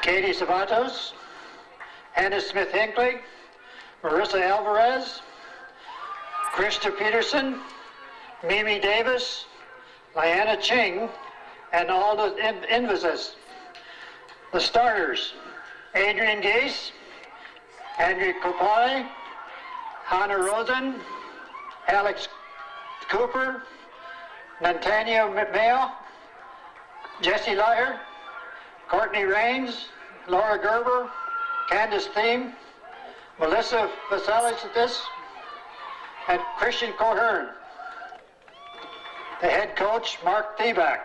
Katie Savatos, Hannah Smith-Hinckley, Marissa Alvarez, Krista Peterson, Mimi Davis, Liana Ching, and Alda Invizes. The starters, Adrian Gase, Andrea Kopali, Hannah Rosen, Alex Cooper, Nantania Mayo, Jesse Lyer, Courtney Rains, Laura Gerber, Candace Thiem, Melissa Vasilitis, and Christian Cohern. The head coach, Mark Thieback.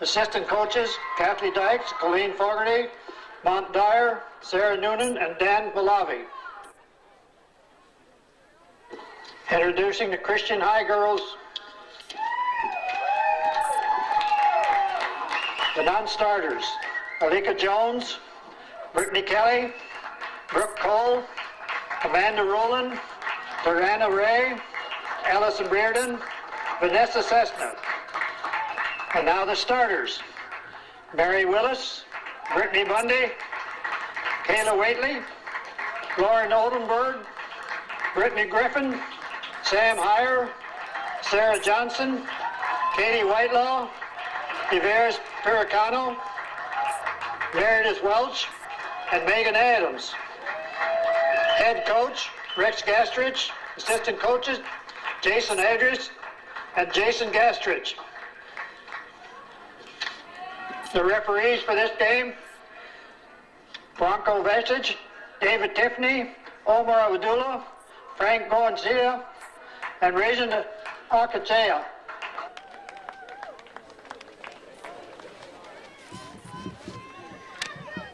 Assistant coaches, Kathleen Dykes, Colleen Fogarty, Mont Dyer, Sarah Noonan, and Dan Balavi. Introducing the Christian High girls. The non-starters, Alika Jones, Brittany Kelly, Brooke Cole, Amanda Rowland, Lorana Ray, Allison Brearden, Vanessa Cessna. And now the starters, Mary Willis, Brittany Bundy, Kayla Waitley, Lauren Oldenburg, Brittany Griffin, Sam Heyer, Sarah Johnson, Katie Whitelaw, Yveris Piricano, Meredith Welch, and Megan Adams. Head coach, Rex Gastrich. Assistant coaches, Jason Adris and Jason Gastrich. The referees for this game, Bronco Vestage, David Tiffany, Omar Abdullah, Frank Goencia, and Raisin Arcachea.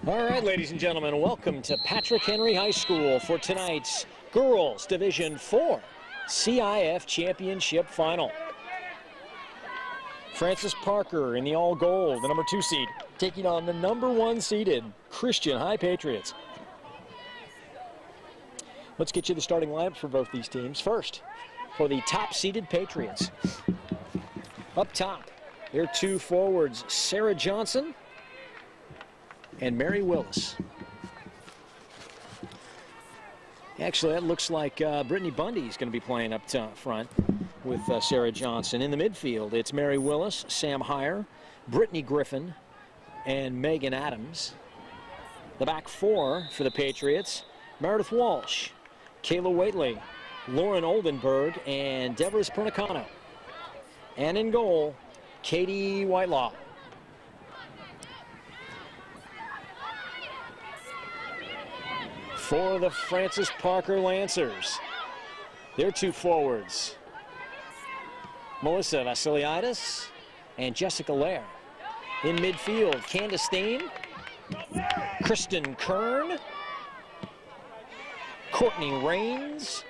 All right, ladies and gentlemen, welcome to Patrick Henry High School for tonight's Girls Division IV CIF Championship Final. Francis Parker in the all-gold, the number 2 seed, taking on the number 1 seeded Christian High Patriots. Let's get you the starting lineups for both these teams. First, for the top-seeded Patriots. Up top, their 2 forwards, Sarah Johnson and Mary Willis. Actually, that looks like Brittany Bundy is going to be playing up front with Sarah Johnson. In the midfield, it's Mary Willis, Sam Heyer, Brittany Griffin, and Megan Adams. The back 4 for the Patriots, Meredith Walsh, Kayla Waitley, Lauren Oldenburg, and Devers Pernicano. And in goal, Katie Whitelaw. For the Francis Parker Lancers, their 2 forwards, Melissa Vasiliadis and Jessica Lair. In midfield, Candace Thiem, Kristen Kern, Courtney Rains,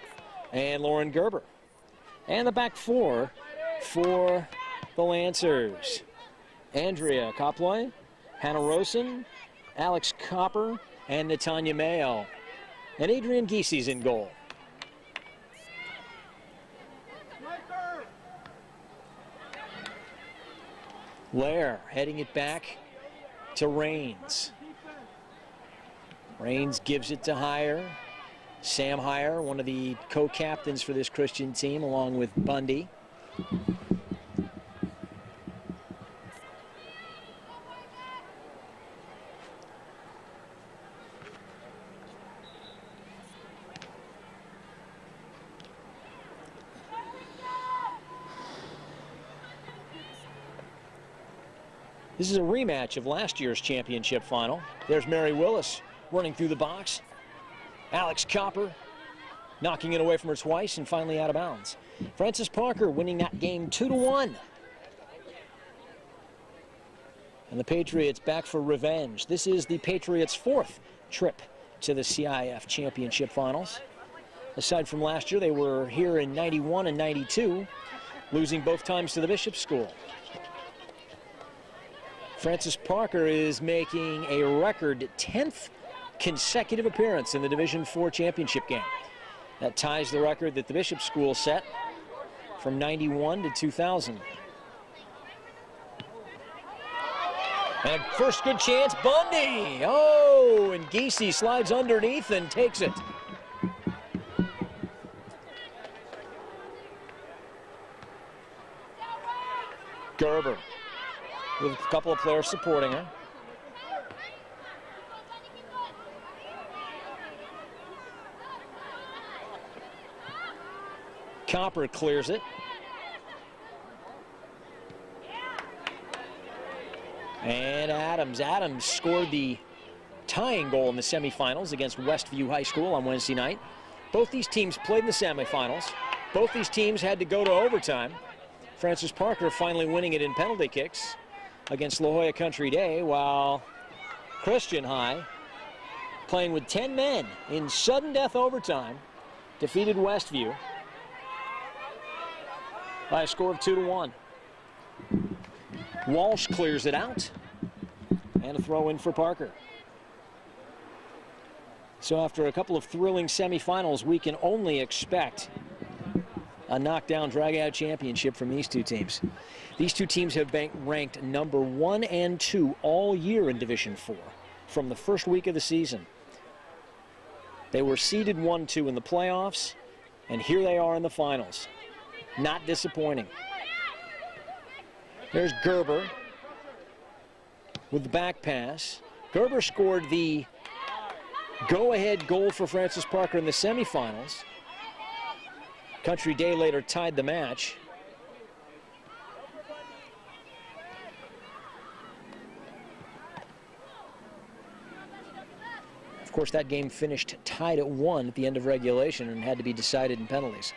and Lauren Gerber. And the back 4 for the Lancers, Andrea Koploy, Hannah Rosen, Alex Copper, and Natanya Mayo. And Adrian Giesi's in goal. Lair heading it back to Rains. Rains gives it to Heyer. Sam Heyer, one of the co-captains for this Christian team, along with Bundy. This is a rematch of last year's championship final. There's Mary Willis running through the box. Alex Copper knocking it away from her twice and finally out of bounds. Francis Parker winning that game 2-1. And the Patriots back for revenge. This is the Patriots' 4th trip to the CIF championship finals. Aside from last year, they were here in 91 and 92, losing both times to the Bishop School. Francis Parker is making a record 10th consecutive appearance in the Division IV championship game. That ties the record that the Bishop School set from 91 to 2000. And first good chance, Bundy. Oh, and Giese slides underneath and takes it. Gerber with a couple of players supporting her. Copper clears it. And Adams scored the tying goal in the semifinals against Westview High School on Wednesday night. Both these teams played in the semifinals. Both these teams had to go to overtime. Francis Parker finally winning it in penalty kicks against La Jolla Country Day, while Christian High, playing with 10 men in sudden death overtime, defeated Westview by a score of 2-1. Walsh clears it out, and a throw in for Parker. So after a couple of thrilling semifinals, we can only expect a knockdown drag-out championship from these two teams. These two teams have been ranked number 1 and 2 all year in Division 4 from the first week of the season. They were seeded 1-2 in the playoffs, and here they are in the finals. Not disappointing. There's Gerber with the back pass. Gerber scored the go-ahead goal for Francis Parker in the semifinals. Country Day later tied the match. Of course, that game finished tied at 1 at the end of regulation and had to be decided in penalties,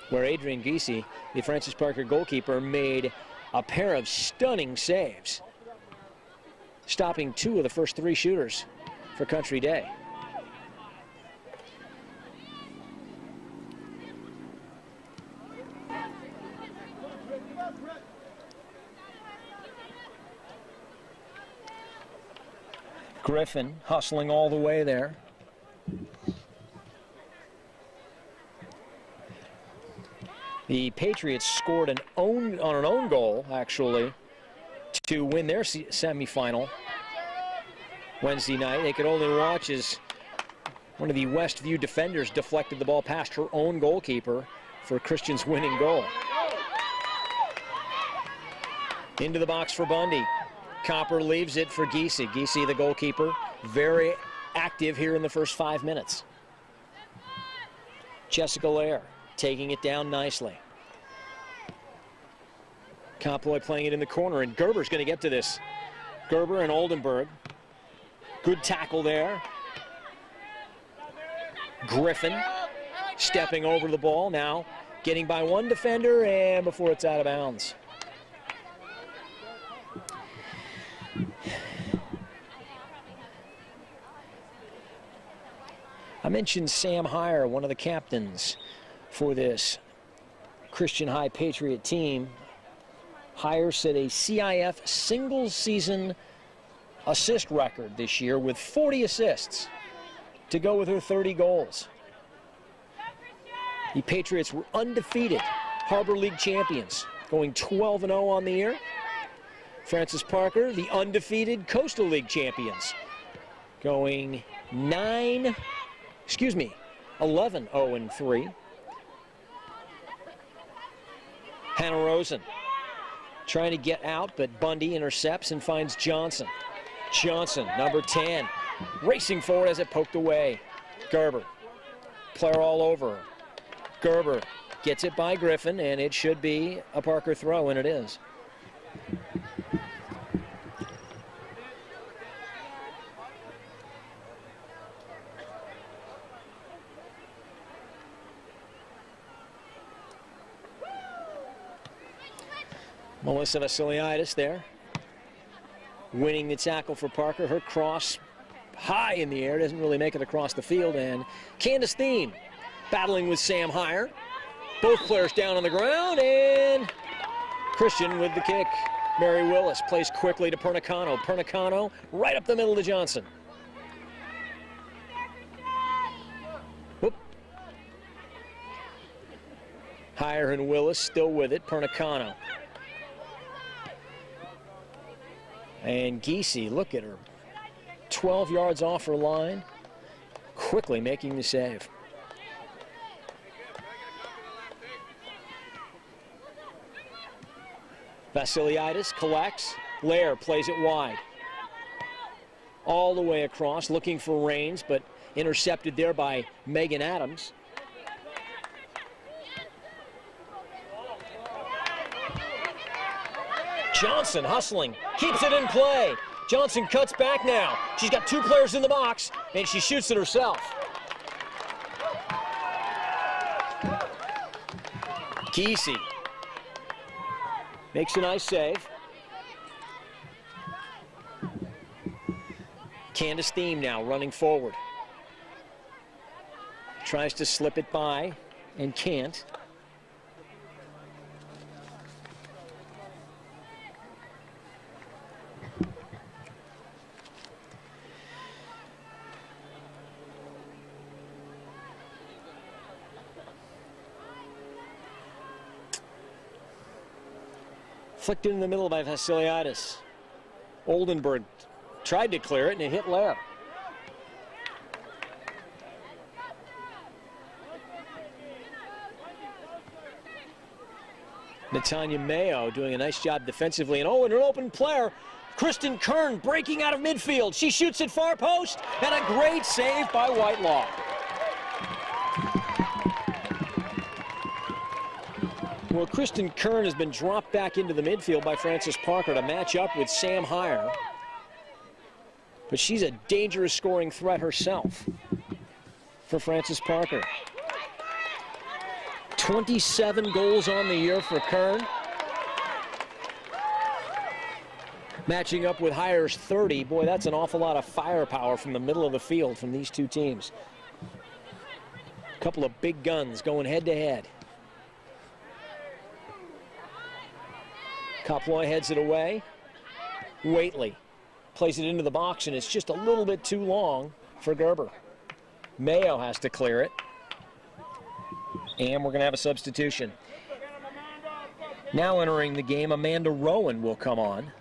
where Adrian Giese, the Francis Parker goalkeeper, made a pair of stunning saves, stopping 2 of the first 3 shooters for Country Day. Griffin hustling all the way there. The Patriots scored on an own goal, actually, to win their semifinal Wednesday night. They could only watch as one of the Westview defenders deflected the ball past her own goalkeeper for Christian's winning goal. Into the box for Bundy. Copper leaves it for Giese. Giese, the goalkeeper, very active here in the first 5 minutes. Jessica Lair taking it down nicely. Comploy playing it in the corner, and Gerber's going to get to this. Gerber and Oldenburg. Good tackle there. Griffin stepping over the ball now, getting by one defender, and before it's out of bounds. I mentioned Sam Heyer, one of the captains for this Christian High Patriot team. Heyer set a CIF single-season assist record this year with 40 assists to go with her 30 goals. The Patriots were undefeated Harbor League champions, going 12-0 on the year. Francis Parker, the undefeated Coastal League champions, going 11-0-3. Hannah Rosen trying to get out, but Bundy intercepts and finds Johnson. Johnson, number 10, racing forward as it poked away. Gerber, player all over her. Gerber gets it by Griffin, and it should be a Parker throw, and it is. Melissa Vasiliadis there, winning the tackle for Parker. Her cross high in the air, doesn't really make it across the field, and Candace Thiem battling with Sam Heyer. Both players down on the ground, and Christian with the kick. Mary Willis plays quickly to Pernicano. Pernicano right up the middle to Johnson. Whoop. Heyer and Willis still with it. Pernicano. And Giese, look at her. 12 yards off her line, quickly making the save. Vasiliadis collects. Lair plays it wide. All the way across, looking for Rains, but intercepted there by Megan Adams. Johnson hustling, keeps it in play. Johnson cuts back now. She's got two players in the box, and she shoots it herself. Giese makes a nice save. Candace Thiem now running forward. Tries to slip it by and can't. Flicked in the middle by Vasiliadis. Oldenburg tried to clear it, and it hit Lair. Natanya Mayo doing a nice job defensively. And an open player. Kristen Kern breaking out of midfield. She shoots at far post, and a great save by Whitelaw. Well, Kristen Kern has been dropped back into the midfield by Frances Parker to match up with Sam Heyer. But she's a dangerous scoring threat herself for Frances Parker. 27 goals on the year for Kern. Matching up with Heyer's 30. Boy, that's an awful lot of firepower from the middle of the field from these two teams. A couple of big guns going head to head. Koploy heads it away. Waitley plays it into the box, and it's just a little bit too long for Gerber. Mayo has to clear it. And we're going to have a substitution. Now entering the game, Amanda Rowan will come on.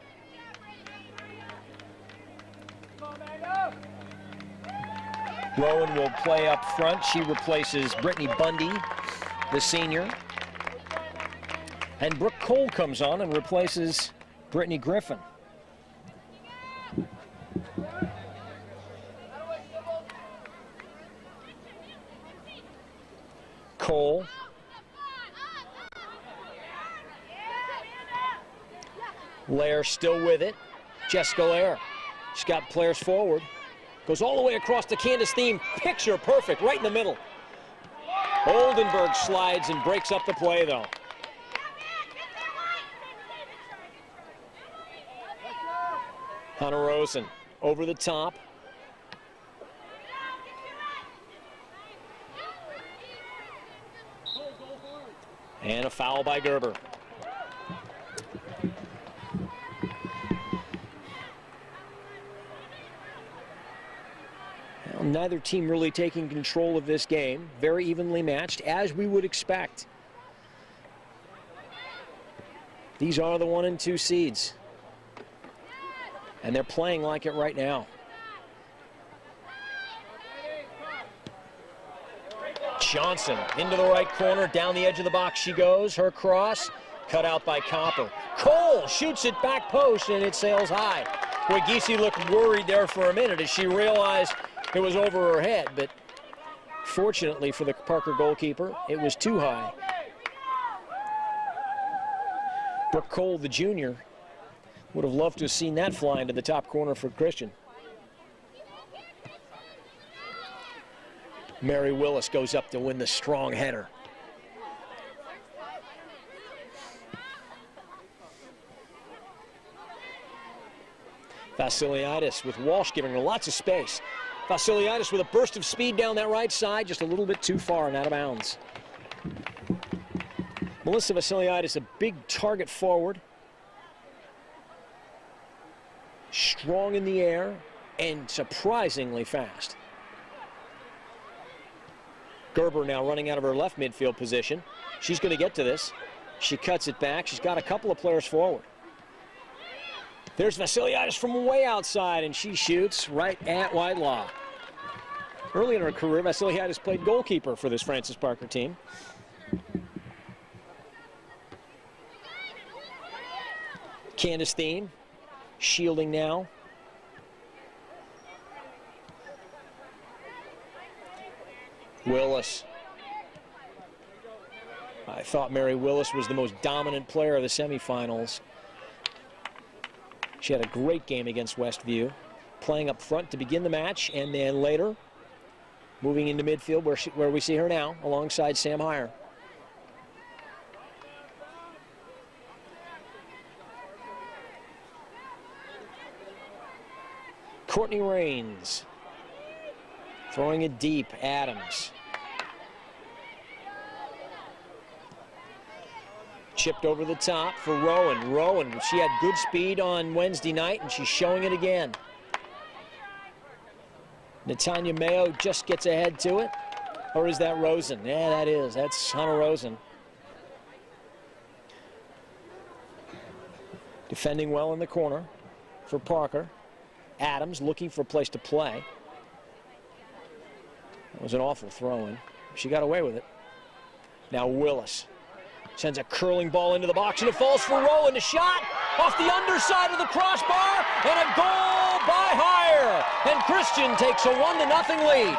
Rowan will play up front. She replaces Brittany Bundy, the senior. And Brooke Cole comes on and replaces Brittany Griffin. Cole. Lair still with it. Jessica Lair. She's got players forward. Goes all the way across to Candace Thiem. Picture perfect, right in the middle. Oldenburg slides and breaks up the play, though. Hunter Rosen over the top. And a foul by Gerber. Well, neither team really taking control of this game. Very evenly matched, as we would expect. These are the 1 and 2 seeds. And they're playing like it right now. Johnson into the right corner, down the edge of the box she goes. Her cross, cut out by Copper. Cole shoots it back post, and it sails high. Boy, Giese looked worried there for a minute as she realized it was over her head, but fortunately for the Parker goalkeeper, it was too high. Brooke Cole, the junior, would have loved to have seen that fly into the top corner for Christian. Mary Willis goes up to win the strong header. Vasiliadis with Walsh giving her lots of space. Vasiliadis with a burst of speed down that right side, just a little bit too far and out of bounds. Melissa Vasiliadis, a big target forward. Strong in the air and surprisingly fast. Gerber now running out of her left midfield position. She's going to get to this. She cuts it back. She's got a couple of players forward. There's Vasiliadis from way outside, and she shoots right at Whitelaw. Early in her career, Vasiliadis played goalkeeper for this Francis Parker team. Candace Thiem shielding now. Willis. I thought Mary Willis was the most dominant player of the semifinals. She had a great game against Westview, playing up front to begin the match, and then later moving into midfield where we see her now alongside Sam Heyer. Courtney Rains throwing it deep. Adams. Chipped over the top for Rowan. Rowan, she had good speed on Wednesday night, and she's showing it again. Natanya Mayo just gets ahead to it. Or is that Rosen? Yeah, that is. That's Hannah Rosen. Defending well in the corner for Parker. Adams looking for a place to play. That was an awful throw-in. She got away with it. Now Willis sends a curling ball into the box, and it falls for Rowan. A shot off the underside of the crossbar, and a goal by Heyer. And Christian takes a 1-0 lead.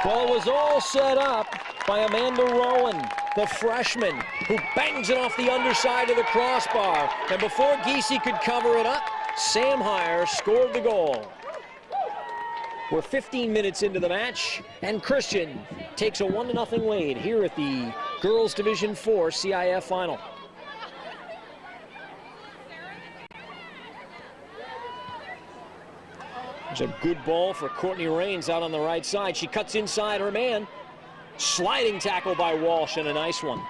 Well, it was all set up by Amanda Rowan, the freshman, who bangs it off the underside of the crossbar. And before Giese could cover it up, Sam Heyer scored the goal. We're 15 minutes into the match, and Christian takes a 1-0 lead here at the Girls Division IV CIF Final. There's a good ball for Courtney Rains out on the right side. She cuts inside her man. Sliding tackle by Walsh, and a nice one.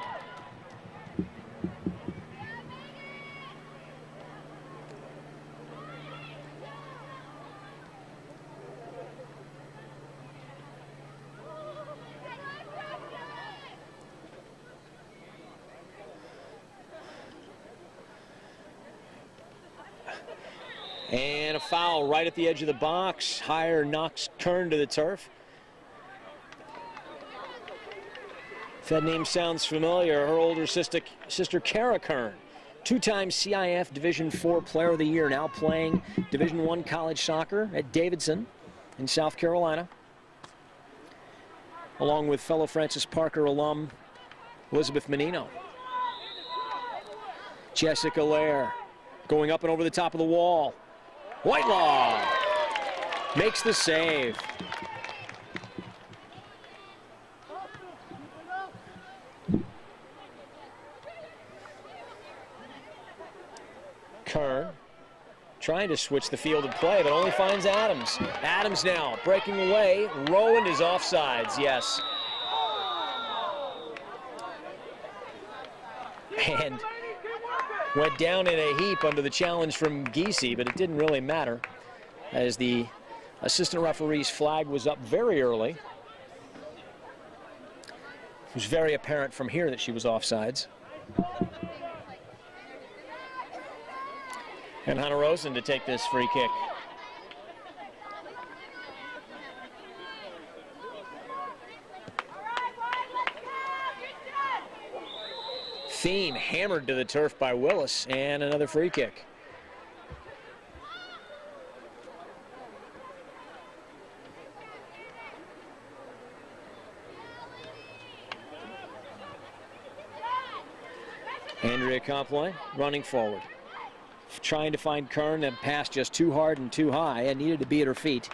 And a foul right at the edge of the box. Heyer knocks Kern to the turf. If that name sounds familiar, her older sister Kara Kern, two-time CIF Division IV Player of the Year, now playing Division I college soccer at Davidson in South Carolina, along with fellow Francis Parker alum Elizabeth Menino. Jessica Lair going up and over the top of the wall. Whitelaw makes the save. Kern trying to switch the field of play, but only finds Adams. Adams now breaking away. Rowan is offsides, yes. And went down in a heap under the challenge from Giese, but it didn't really matter as the assistant referee's flag was up very early. It was very apparent from here that she was offsides. And Hannah Rosen to take this free kick. Thiem hammered to the turf by Willis, and another free kick. Andrea Comploy running forward, trying to find Kern, and passed just too hard and too high and needed to be at her feet.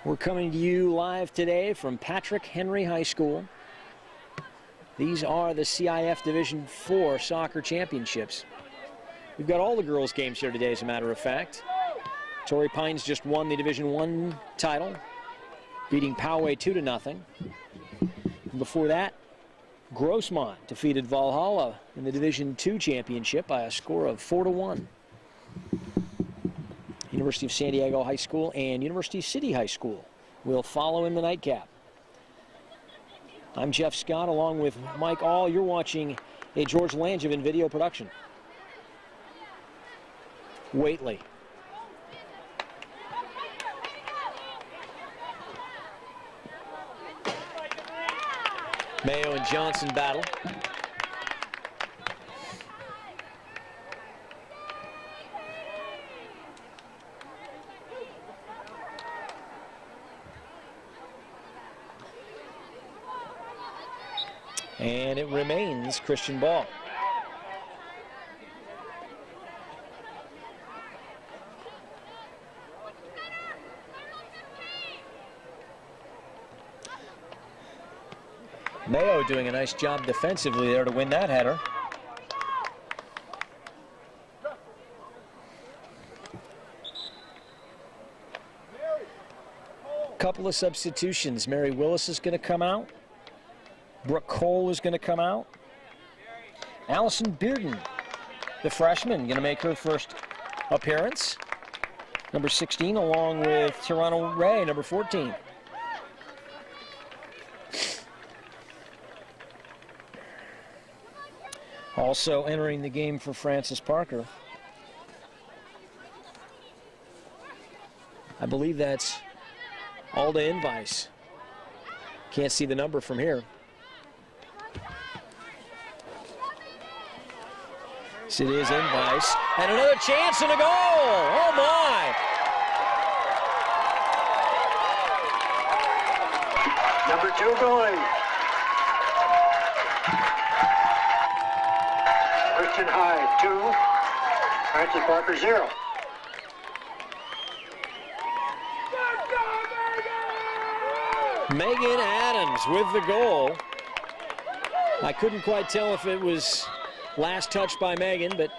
We're coming to you live today from Patrick Henry High School. These are the CIF Division IV Soccer Championships. We've got all the girls' games here today, as a matter of fact. Torrey Pines just won the Division I title beating Poway 2-0. Before that, Grossmont defeated Valhalla in the Division II championship by a score of 4-1. University of San Diego High School and University City High School will follow in the nightcap. I'm Jeff Scott along with Mike All. You're watching a George Langevin video production. Waitley. Mayo and Johnson battle. And it remains Christian ball. Mayo doing a nice job defensively there to win that header. Couple of substitutions. Mary Willis is going to come out. Brooke Cole is going to come out. Allison Bearden, the freshman, going to make her first appearance. Number 16, along with Toronto Ray, number 14. Also entering the game for Francis Parker, I believe that's Alda Invice. Can't see the number from here. Yes, it is Invice. And another chance and a goal! Oh my! Number 2 going. Christian High 2, Francis Parker 0. Megan Adams with the goal. I couldn't quite tell if it was last touch by Megan, but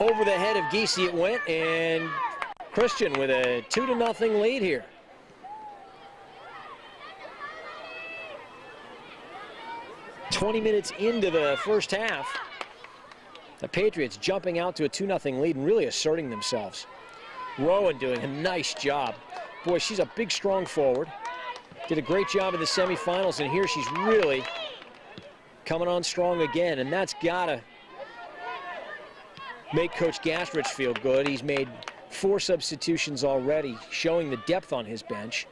over the head of Giese it went, and Christian with a 2-0 lead here. "20 minutes into the first half, the Patriots jumping out to a 2-0 lead and really asserting themselves. Rowan doing a nice job. Boy, she's a big, strong forward. Did a great job in the semifinals, and here she's really coming on strong again, and that's gotta make Coach Gastrich feel good. He's made 4 substitutions already, showing the depth on his bench.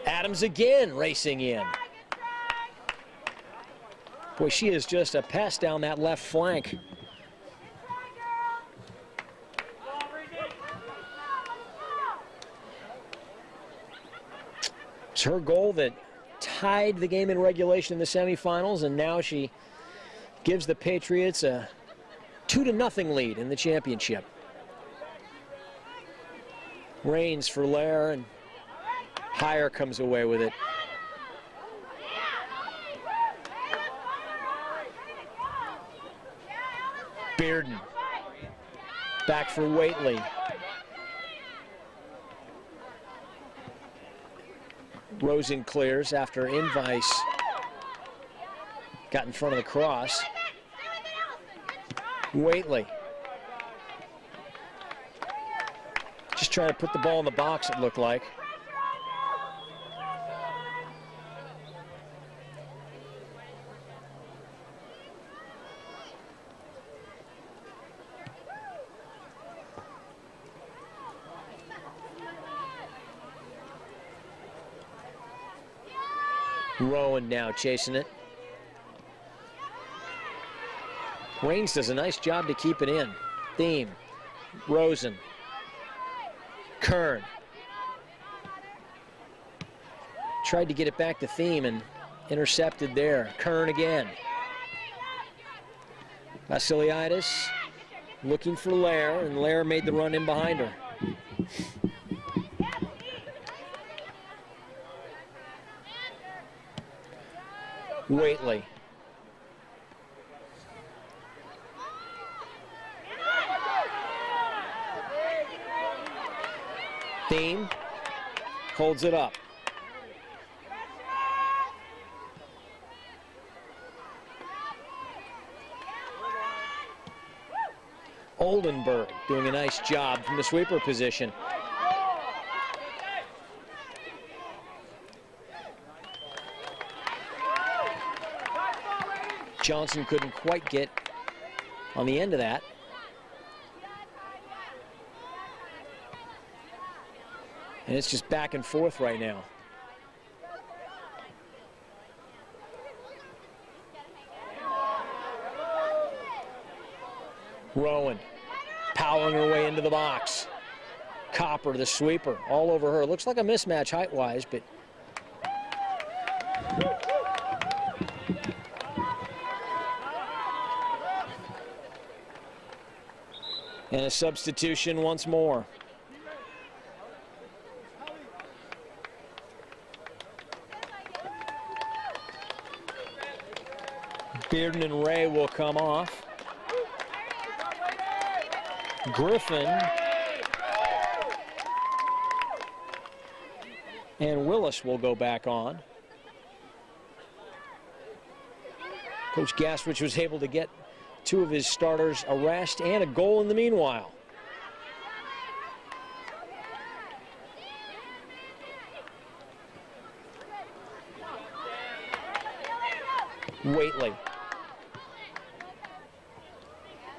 Adams again racing in. Boy, she is just a pest down that left flank. It's her goal that tied the game in regulation in the semifinals, and now she gives the Patriots a 2-0 lead in the championship. Rains for Lair, and Heyer comes away with it. Bearden back for Waitley. Rosen clears after Invice got in front of the cross. Waitley just trying to put the ball in the box, it looked like. Rowan now chasing it. Raines does a nice job to keep it in. Thiem, Rosen, Kern. Tried to get it back to Thiem and intercepted there. Kern again. Vasiliadis looking for Lair, and Lair made the run in behind her. Waitley. holds it up. Oldenburg doing a nice job from the sweeper position. Johnson couldn't quite get on the end of that. And it's just back and forth right now. Rowan powering her way into the box. Copper, the sweeper, all over her. Looks like a mismatch height-wise, but and a substitution once more. Bearden and Ray will come off. Griffin and Willis will go back on. Coach Gaswich was able to get two of his starters a rest and a goal in the meanwhile. Waitley.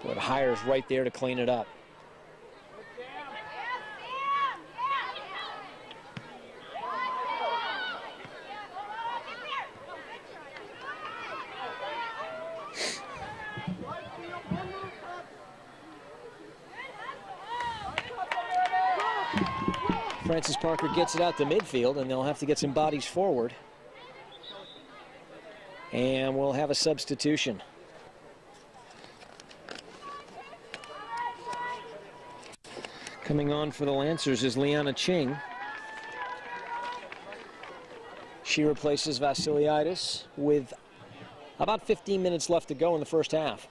But Hires right there to clean it up. Francis Parker gets it out to midfield, and they'll have to get some bodies forward. And we'll have a substitution. Coming on for the Lancers is Liana Ching. She replaces Vasiliadis with about 15 minutes left to go in the first half.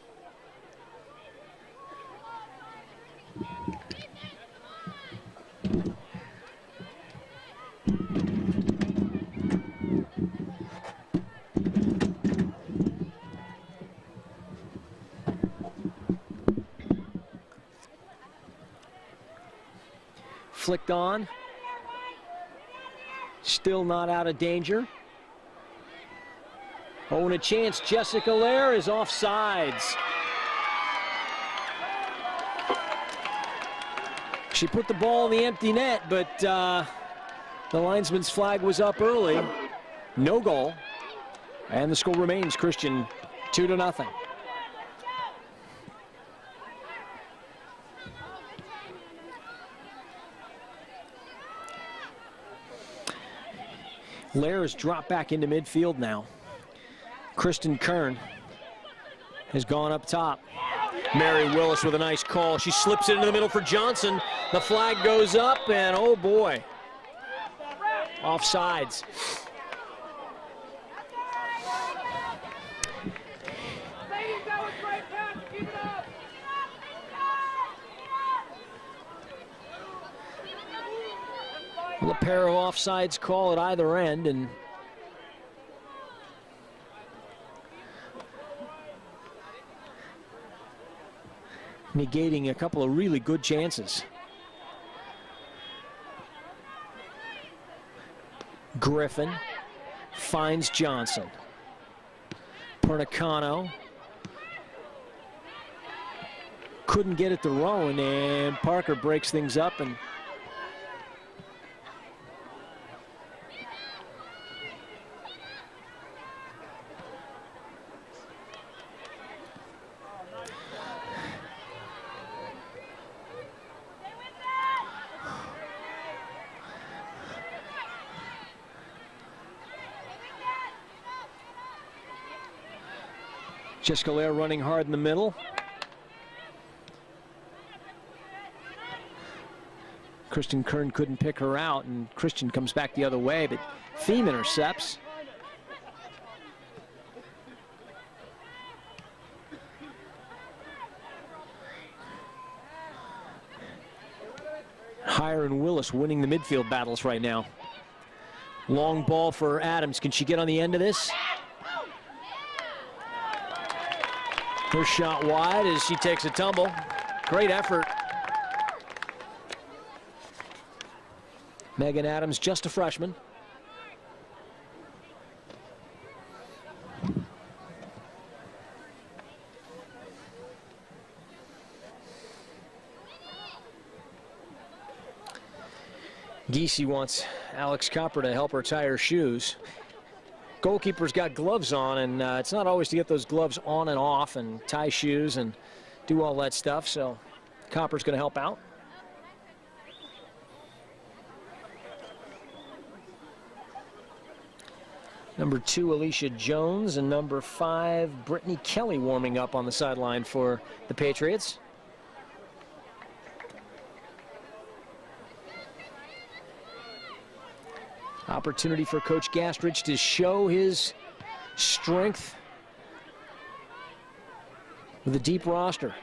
Flicked on. Still not out of danger. Oh, and a chance. Jessica Lair is offsides. She put the ball in the empty net, but the linesman's flag was up early. No goal. And the score remains, Christian, 2-0. Lair has dropped back into midfield now. Kristen Kern has gone up top. Mary Willis with a nice call. She slips it into the middle for Johnson. The flag goes up, and oh boy, offsides. A pair of offsides call at either end, and negating a couple of really good chances. Griffin finds Johnson. Pernicano couldn't get it to Rowan, and Parker breaks things up, and Jessica Lair running hard in the middle. Kristen Kern couldn't pick her out, and Christian comes back the other way, but Thiem intercepts. Hire and Willis winning the midfield battles right now. Long ball for Adams. Can she get on the end of this? Her shot wide as she takes a tumble. Great effort. Megan Adams, just a freshman. Giese wants Alex Copper to help her tie her shoes. Goalkeeper's got gloves on, and it's not always to get those gloves on and off and tie shoes and do all that stuff, so Copper's going to help out. Number 2, Alicia Jones, and number 5, Brittany Kelly warming up on the sideline for the Patriots. Opportunity for Coach Gastridge to show his strength with a deep roster.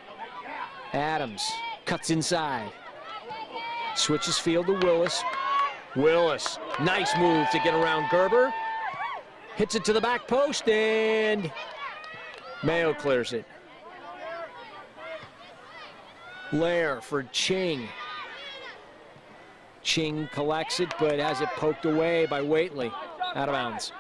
Adams cuts inside. Switches field to Willis. Willis, nice move to get around Gerber. Hits it to the back post, and Mayo clears it. Lair for Ching. Ching collects it, but has it poked away by Waitley. Out of bounds.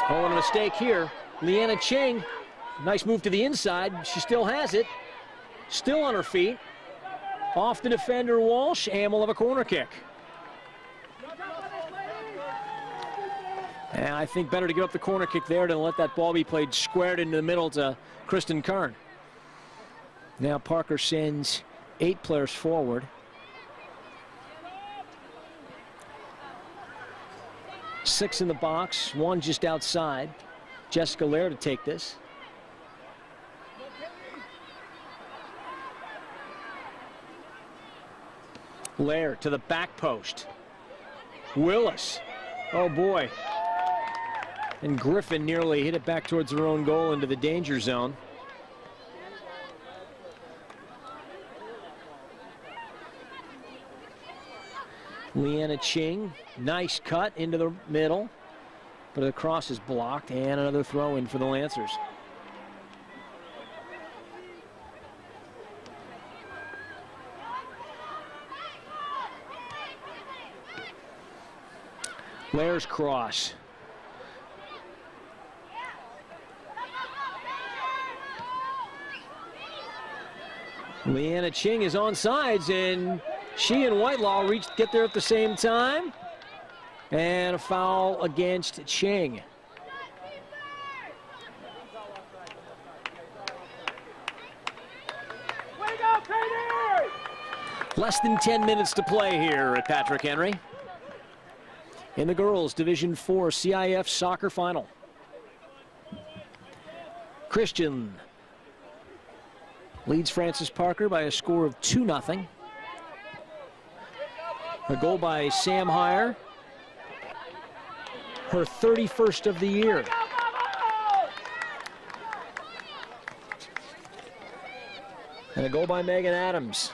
Oh, and a mistake here. Leanna Ching, nice move to the inside. She still has it. Still on her feet. Off the defender Walsh, and we'll have a corner kick. And I think better to give up the corner kick there than let that ball be played squared into the middle to Kristen Kern. Now Parker sends 8 players forward. 6 in the box, 1 just outside. Jessica Lair to take this. Lair to the back post. Willis, oh boy. And Griffin nearly hit it back towards her own goal into the danger zone. Leanna Ching, nice cut into the middle, but the cross is blocked, and another throw in for the Lancers. Lair's cross. Leanna Ching is on sides, and she and Whitelaw get there at the same time. And a foul against Ching. Less than 10 minutes to play here at Patrick Henry. In the girls' Division IV CIF soccer final. Christian leads Francis Parker by a score of 2-0. A goal by Sam Heyer. Her 31st of the year. And a goal by Megan Adams.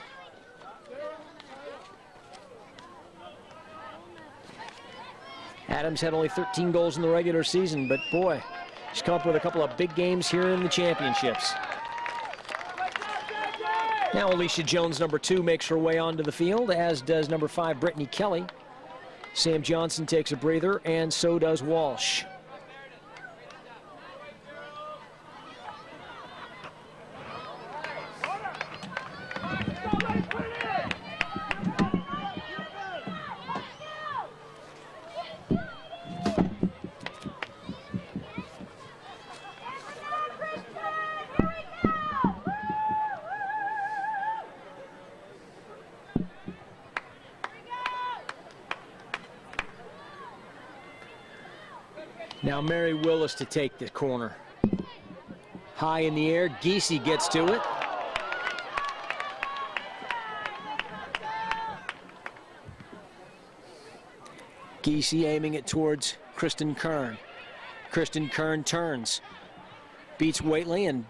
Adams had only 13 goals in the regular season, but boy, she's come up with a couple of big games here in the championships. Now Alicia Jones, number 2, makes her way onto the field, as does number 5, Brittany Kelly. Sam Johnson takes a breather, and so does Walsh. Now Mary Willis to take the corner. High in the air, Giese gets to it. Giese aiming it towards Kristen Kern. Kristen Kern turns, beats Waitley and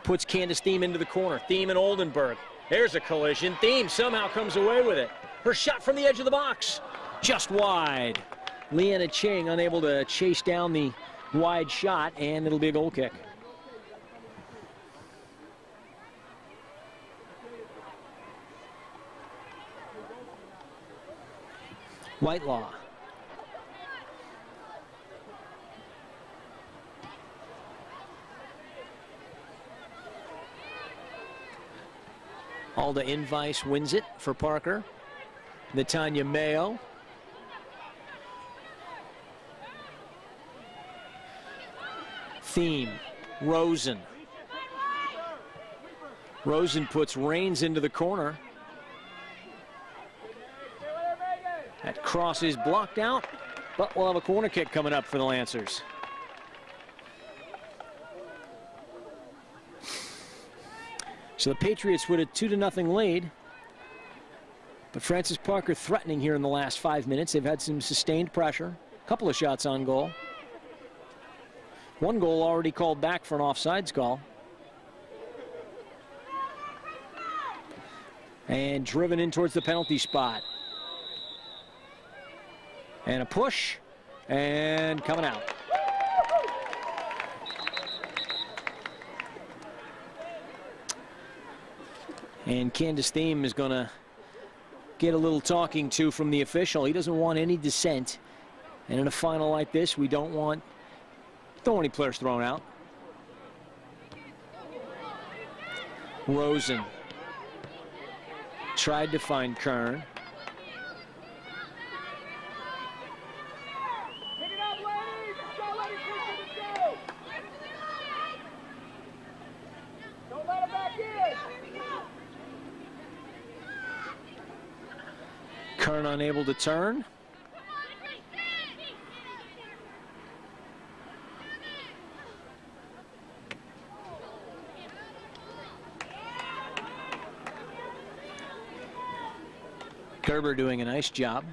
puts Candace Thiem into the corner. Thiem and Oldenburg. There's a collision. Thiem somehow comes away with it. Her shot from the edge of the box, just wide. Leanna Ching unable to chase down the wide shot, and it'll be a goal kick. Whitelaw. Alda Invice wins it for Parker. Natanya Mayo. Thiem. Rosen. Rosen puts Rains into the corner. That cross is blocked out, but we'll have a corner kick coming up for the Lancers. So the Patriots with a 2-0 lead. But Francis Parker threatening here in the last 5 minutes. They've had some sustained pressure. A couple of shots on goal. One goal already called back for an offsides call. And driven in towards the penalty spot. And a push. And coming out. And Candace Thiem is going to get a little talking to from the official. He doesn't want any dissent. And in a final like this, we don't want any players thrown out. Rosen tried to find Kern. Kern unable to turn. Gerber doing a nice job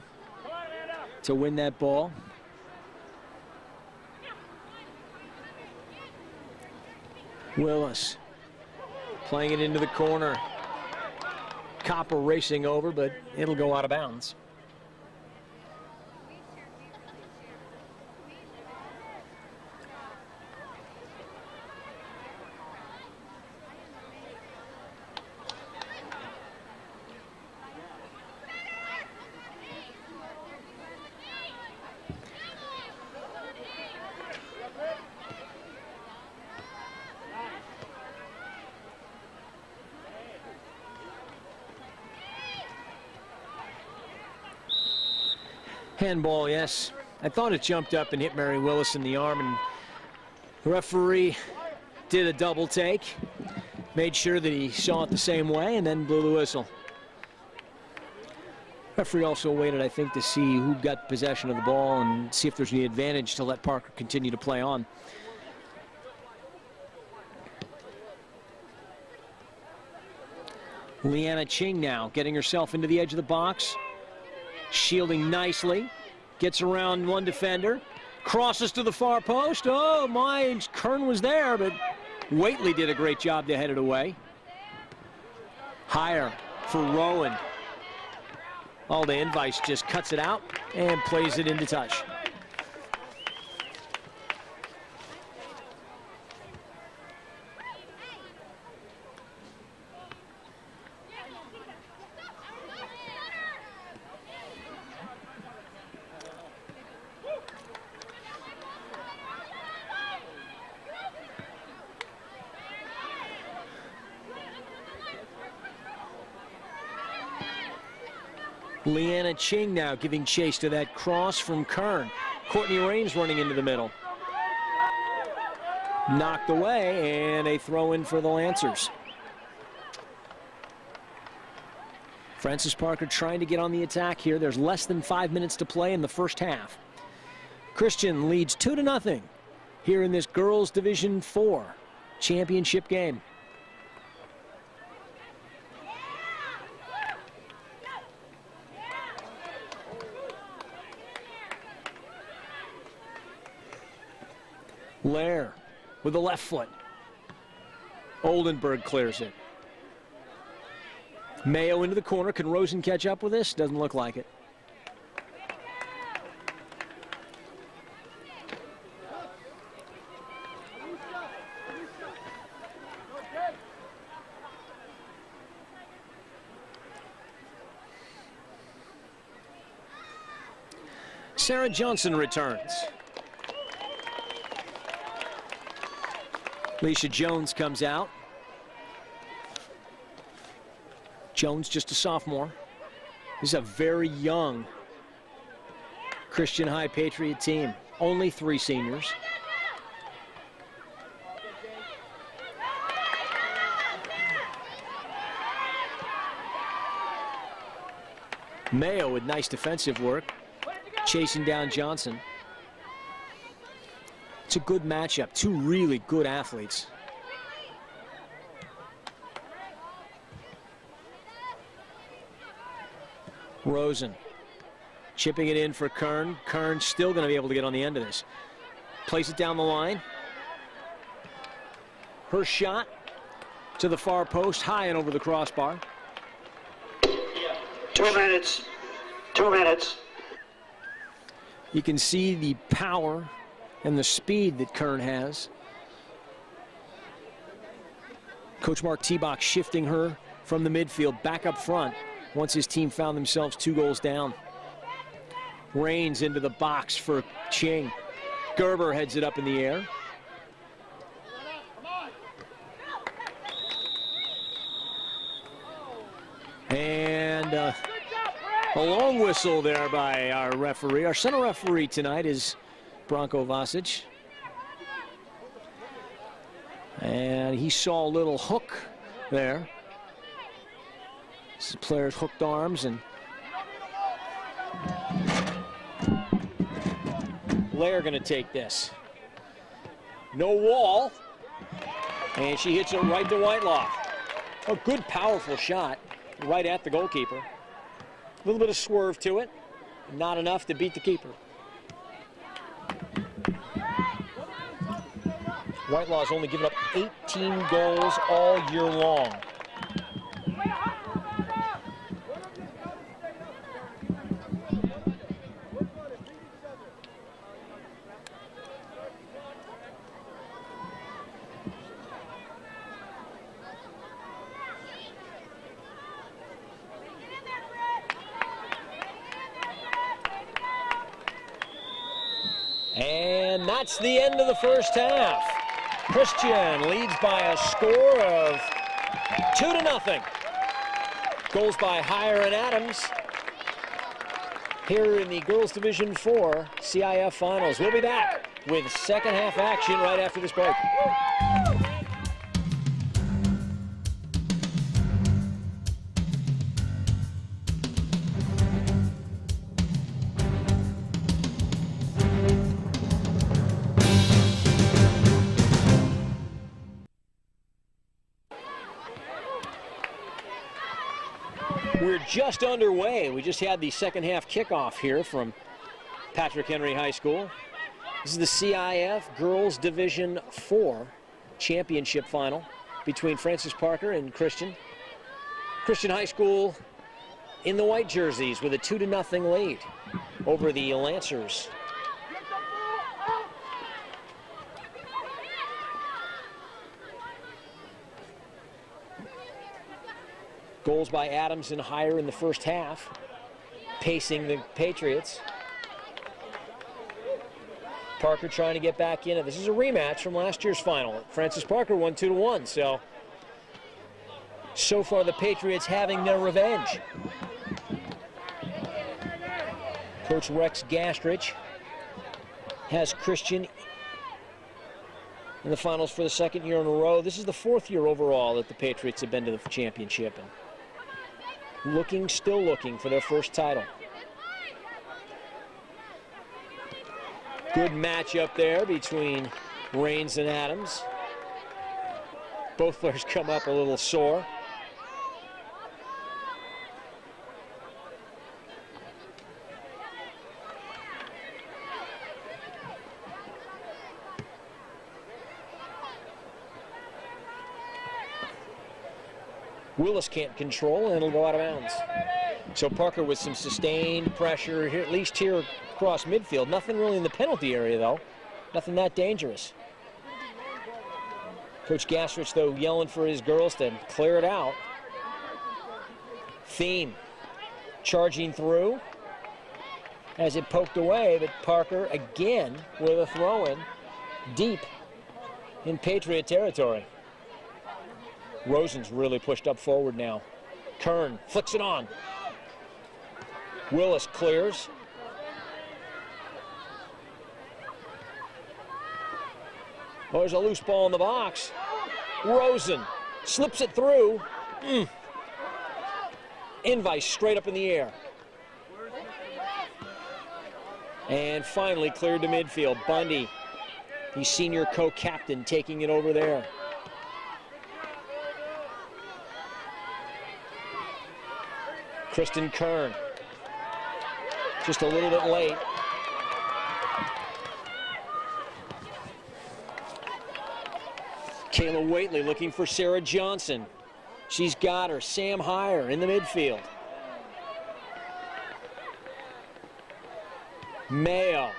to win that ball. Willis playing it into the corner. Copper racing over, but it'll go out of bounds. Handball, yes. I thought it jumped up and hit Mary Willis in the arm, and the referee did a double take, made sure that he saw it the same way, and then blew the whistle. Referee also waited, I think, to see who got possession of the ball and see if there's any advantage to let Parker continue to play on. Leanna Ching now getting herself into the edge of the box. Shielding nicely, gets around one defender, crosses to the far post. Oh my, Kern was there, but Waitley did a great job to head it away. Higher for Rowan. Alda Invice just cuts it out and plays it into touch. Leanna Ching now giving chase to that cross from Kern. Courtney Rains running into the middle. Knocked away, and a throw in for the Lancers. Francis Parker trying to get on the attack here. There's less than 5 minutes to play in the first half. Christian leads 2-0 here in this girls Division 4. championship game. Lair with the left foot. Oldenburg clears it. Mayo into the corner. Can Rosen catch up with this? Doesn't look like it. Sarah Johnson returns. Alicia Jones comes out. Jones just a sophomore. This is a very young Christian High Patriot team. Only 3 seniors. Mayo with nice defensive work, chasing down Johnson. It's a good matchup. 2 really good athletes. Rosen chipping it in for Kern. Kern still going to be able to get on the end of this. Plays it down the line. Her shot to the far post, high and over the crossbar. 2 minutes. 2 minutes. You can see the power and the speed that Kern has. Coach Mark Tiebach shifting her from the midfield back up front once his team found themselves 2 goals down. Rains into the box for Ching. Gerber heads it up in the air. And a long whistle there by our referee. Our center referee tonight is Branko Vasic. And he saw a little hook there. This is the player's hooked arms, and Lair going to take this. No wall, and she hits it right to Whitelaw. A good, powerful shot right at the goalkeeper. A little bit of swerve to it, not enough to beat the keeper. Whitelaw's only given up 18 goals all year long. And that's the end of the first half. Christian leads by a score of 2-0. Goals by Heyer and Adams here in the Girls Division 4 CIF Finals. We'll be back with second half action right after this break. We're just underway. We just had the second half kickoff here from Patrick Henry High School. This is the CIF Girls Division 4 Championship Final between Francis Parker and Christian. Christian High School in the white jerseys with a 2-0 lead over the Lancers. Goals by Adams and Heyer in the first half, pacing the Patriots. Parker trying to get back in it. This is a rematch from last year's final. Francis Parker won 2-1, so far the Patriots having their revenge. Coach Rex Gastrich has Christian in the finals for the second year in a row. This is the 4th year overall that the Patriots have been to the championship, and still looking for their first title. Good match up there between Rains and Adams. Both players come up a little sore. Willis can't control, and it'll go out of bounds. So Parker with some sustained pressure, here, at least here across midfield. Nothing really in the penalty area, though. Nothing that dangerous. Coach Gastrich, though, yelling for his girls to clear it out. Thiem charging through as it poked away, but Parker again with a throw-in deep in Patriot territory. Rosen's really pushed up forward now. Kern flicks it on. Willis clears. Oh, there's a loose ball in the box. Rosen slips it through. Invice straight up in the air. And finally cleared to midfield. Bundy, the senior co-captain, taking it over there. Kristen Kern, just a little bit late. Kayla Waitley looking for Sarah Johnson. She's got her. Sam Heyer in the midfield. Mayo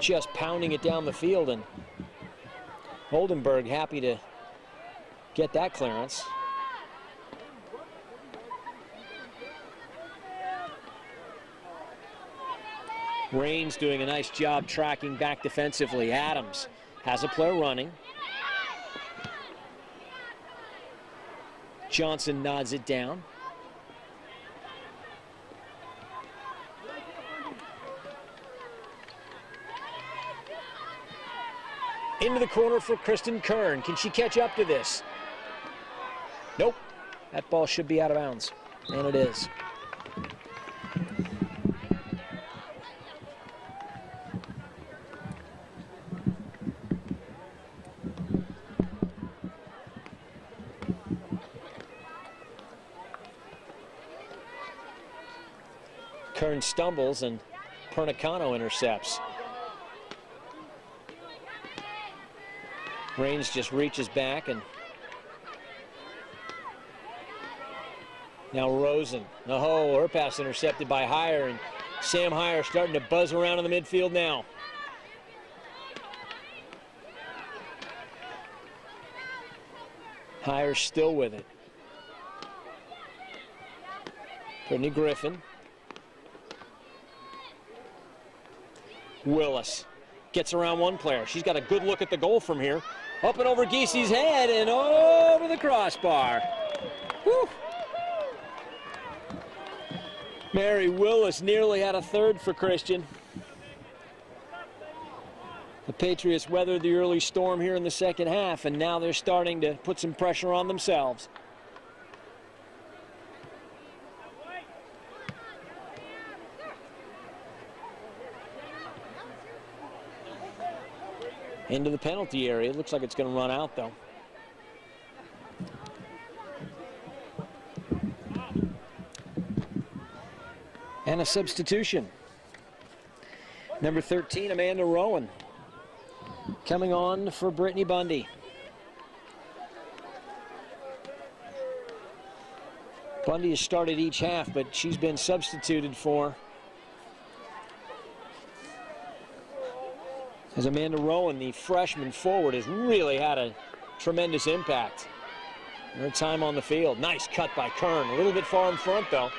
just pounding it down the field, and Oldenburg happy to get that clearance. Raines doing a nice job tracking back defensively. Adams has a player running. Johnson nods it down. Into the corner for Kristen Kern. Can she catch up to this? Nope. That ball should be out of bounds. And it is. Kern stumbles and Pernicano intercepts. Raines just reaches back, and now Rosen. Oh, her pass intercepted by Heyer, and Sam Heyer starting to buzz around in the midfield now. Heyer still with it. Brittany Griffin. Willis gets around one player. She's got a good look at the goal from here. Up and over Giesi's head and over the crossbar. Whew. Mary Willis nearly had a third for Christian. The Patriots weathered the early storm here in the second half, and now they're starting to put some pressure on themselves. Into the penalty area. It looks like it's going to run out, though. And a substitution. Number 13, Amanda Rowan, coming on for Brittany Bundy. Bundy has started each half, but she's been substituted for. As Amanda Rowan, the freshman forward, has really had a tremendous impact. Her time on the field. Nice cut by Kern. A little bit far in front, though.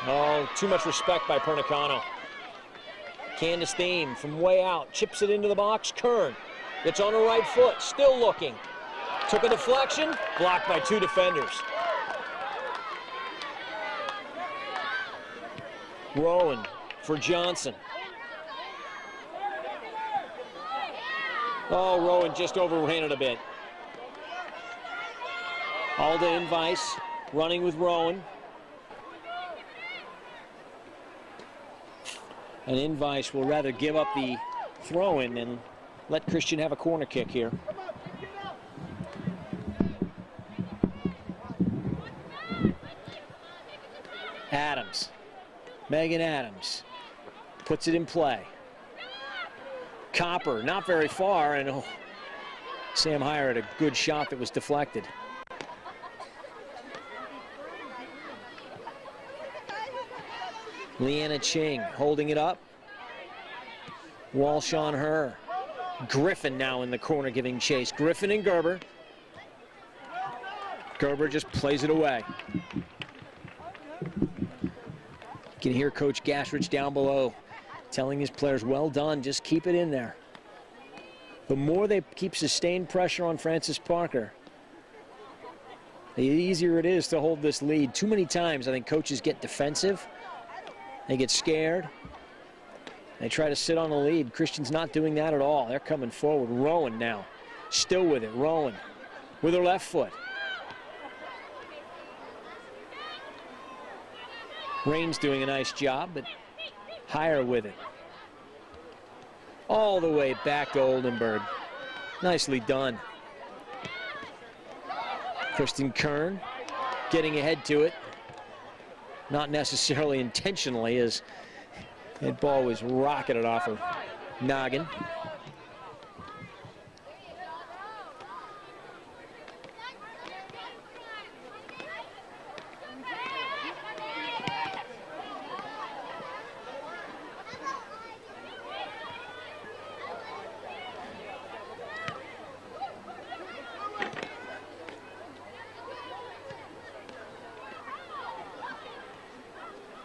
Oh, too much respect by Pernicano. Candace Thiem from way out. Chips it into the box. Kern. It's on her right foot. Still looking. Took a deflection. Blocked by two defenders. Rowan for Johnson. Oh, Rowan just overran it a bit. Alda Invice running with Rowan. And Invice will rather give up the throw-in than let Christian have a corner kick here. Adams, Megan Adams, puts it in play. Copper, not very far, and Sam Hyer had a good shot that was deflected. Leanna Ching holding it up. Walsh on her. Griffin now in the corner giving chase. Griffin and Gerber. Gerber just plays it away. You can hear Coach Gasrich down below telling his players, well done, just keep it in there. The more they keep sustained pressure on Frances Parker, the easier it is to hold this lead. Too many times I think coaches get defensive. They get scared. They try to sit on the lead. Christian's not doing that at all. They're coming forward. Rowan now, still with it. Rowan with her left foot. Rain's doing a nice job, but Hyer with it. All the way back to Oldenburg. Nicely done. Kristen Kern getting ahead to it. Not necessarily intentionally, as that ball was rocketed off her noggin.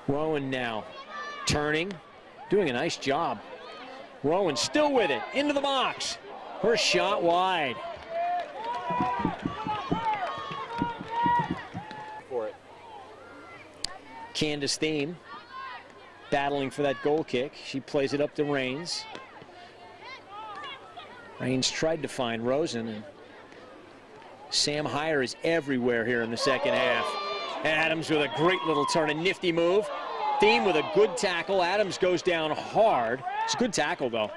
Rowan now turning, doing a nice job. Rowan still with it, into the box. Her shot wide. For it. Candace Thiem battling for that goal kick. She plays it up to Rains. Rains tried to find Rosen, and Sam Hyer is everywhere here in the second half. Adams with a great little turn, a nifty move. Thiem with a good tackle. Adams goes down hard. It's a good tackle, though.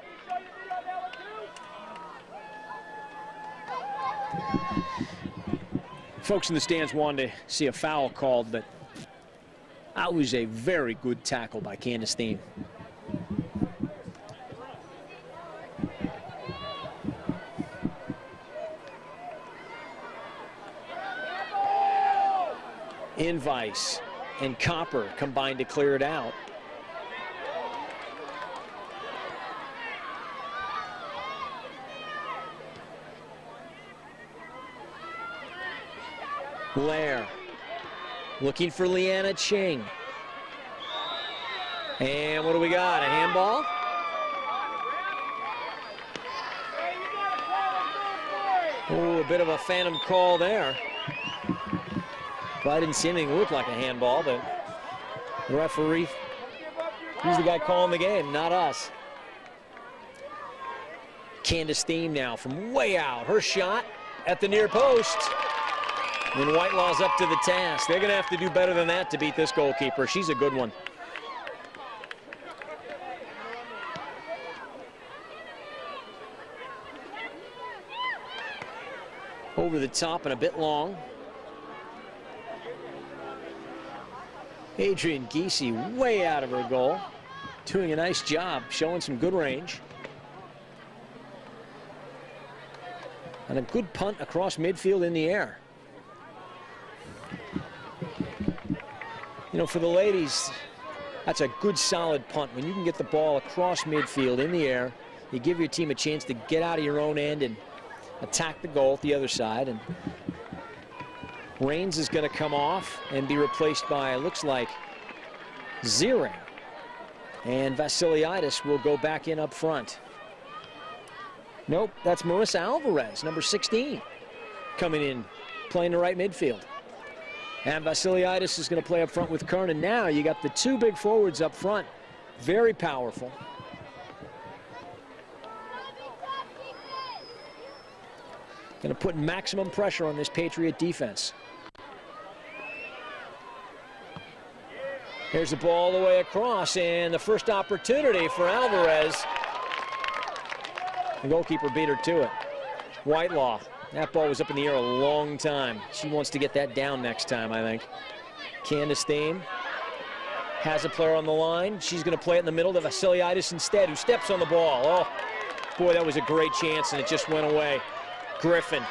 Folks in the stands wanted to see a foul called, but that was a very good tackle by Candace Thiem. Invice and Copper combined to clear it out. Lair looking for Leanna Ching. And what do we got? A handball? Oh, a bit of a phantom call there. Well, I didn't see anything look like a handball, but the referee, he's the guy calling the game, not us. Candace Thiem now from way out. Her shot at the near post. And Whitelaw's up to the task. They're going to have to do better than that to beat this goalkeeper. She's a good one. Over the top and a bit long. Adrian Giese way out of her goal, doing a nice job, showing some good range. And a good punt across midfield in the air. You know, for the ladies, that's a good solid punt. When you can get the ball across midfield in the air, you give your team a chance to get out of your own end and attack the goal at the other side. And Rains is going to come off and be replaced by, it looks like, Ziering. And Vasiliadis will go back in up front. Nope, that's Marissa Alvarez, number 16, coming in, playing the right midfield. And Vasiliadis is going to play up front with Kern. And now you got the two big forwards up front, very powerful. Going to put maximum pressure on this Patriot defense. Here's the ball all the way across, and the first opportunity for Alvarez. The goalkeeper beat her to it. Whitelaw, that ball was up in the air a long time. She wants to get that down next time, I think. Candace Thiem has a player on the line. She's going to play it in the middle to Vasiliadis instead, who steps on the ball. Oh, boy, that was a great chance, and it just went away. Griffin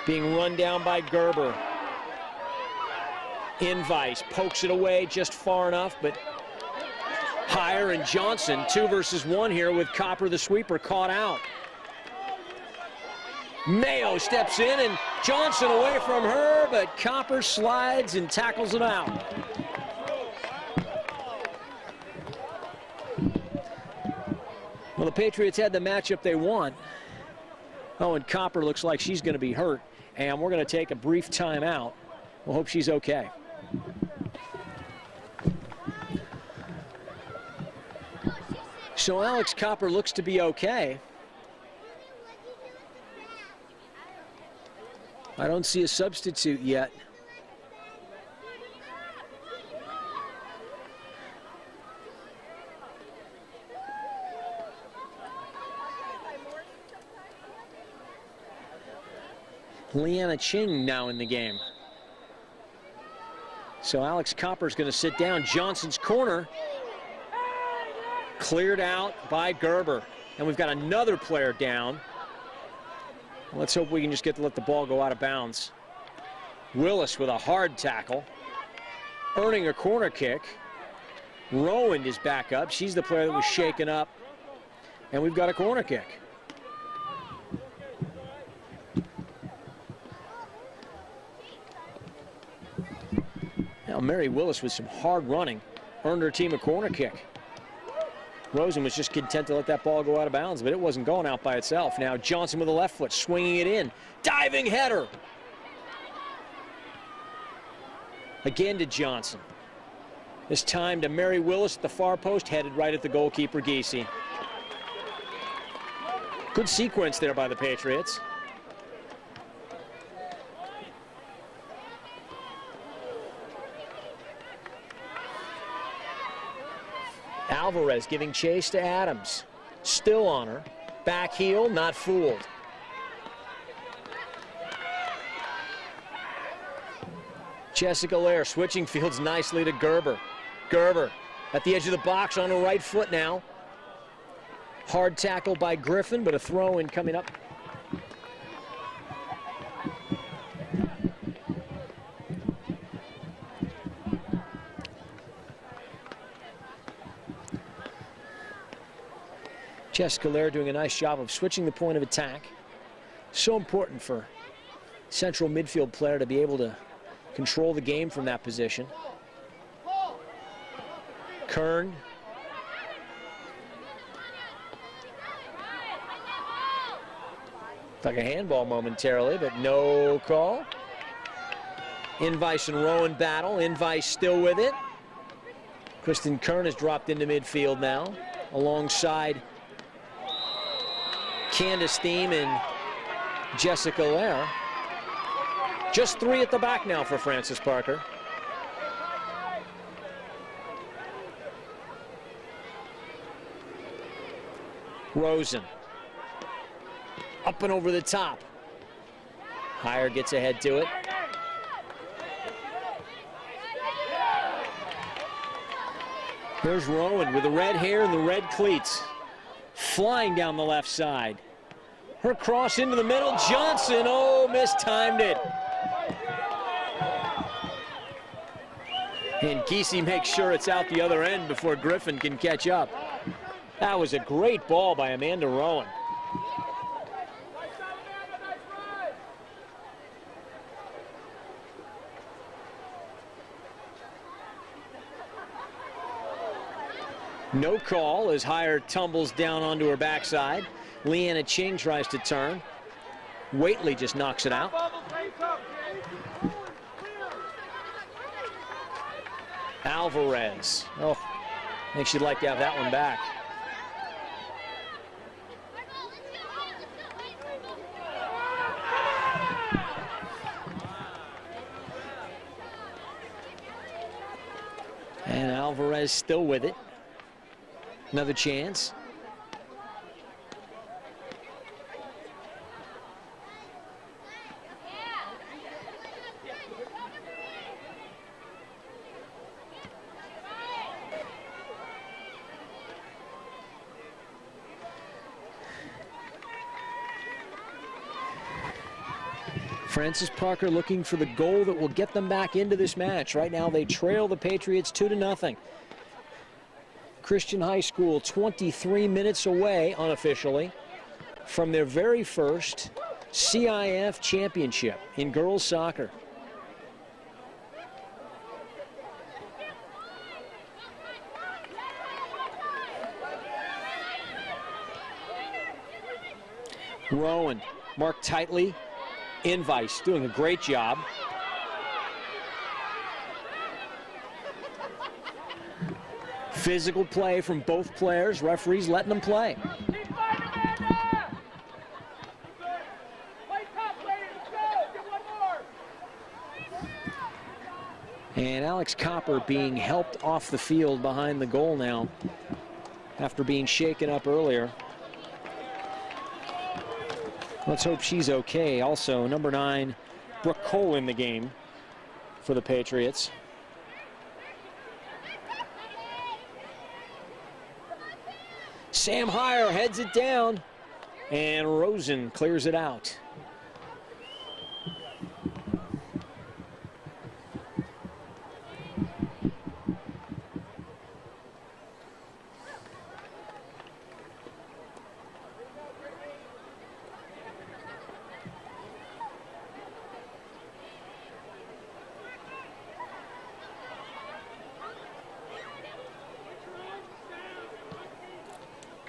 being run down by Gerber. Invice pokes it away just far enough, but Heyer and Johnson, 2 versus 1 here with Copper, the sweeper, caught out. Mayo steps in, and Johnson away from her, but Copper slides and tackles it out. Well, the Patriots had the matchup they want. Oh, and Copper looks like she's going to be hurt, and we're going to take a brief timeout. We'll hope she's okay. So Alex Copper looks to be okay. I don't see a substitute yet. Leanna Ching now in the game. So Alex Copper's going to sit down. Johnson's corner cleared out by Gerber. And we've got another player down. Let's hope we can just get to let the ball go out of bounds. Willis with a hard tackle, earning a corner kick. Rowand is back up. She's the player that was shaken up. And we've got a corner kick. Now Mary Willis with some hard running earned her team a corner kick. Rosen was just content to let that ball go out of bounds, but it wasn't going out by itself. Now Johnson with the left foot, swinging it in. Diving header. Again to Johnson. This time to Mary Willis at the far post, headed right at the goalkeeper, Giese. Good sequence there by the Patriots. Alvarez giving chase to Adams. Still on her. Back heel, not fooled. Jessica Lair switching fields nicely to Gerber. Gerber at the edge of the box on her right foot now. Hard tackle by Griffin, but a throw in coming up. Jessica Lair doing a nice job of switching the point of attack. So important for central midfield player to be able to control the game from that position. Kern. Like a handball momentarily, but no call. Invice and Rowand battle. Invice still with it. Kristen Kern has dropped into midfield now, alongside Candace Thiem and Jessica Lair. Just 3 at the back now for Frances Parker. Rosen. Up and over the top. Heyer gets ahead to it. There's Rowand with the red hair and the red cleats. Flying down the left side. Her cross into the middle. Johnson, oh, mistimed it. And Giese makes sure it's out the other end before Griffin can catch up. That was a great ball by Amanda Rowand. No call as Heyer tumbles down onto her backside. Leanna Ching tries to turn. Waitley just knocks it out. Alvarez. Oh, I think she'd like to have that one back. And Alvarez still with it. Another chance. Francis Parker looking for the goal that will get them back into this match. Right now they trail the Patriots 2-0. Christian High School 23 minutes away unofficially from their very first CIF championship in girls soccer. Rowan marked tightly. Invice doing a great job. Physical play from both players. Referees letting them play. And Alex Copper being helped off the field behind the goal now after being shaken up earlier. Let's hope she's okay. Also, number 9, Brooke Cole in the game for the Patriots. Sam Heyer heads it down, and Rosen clears it out.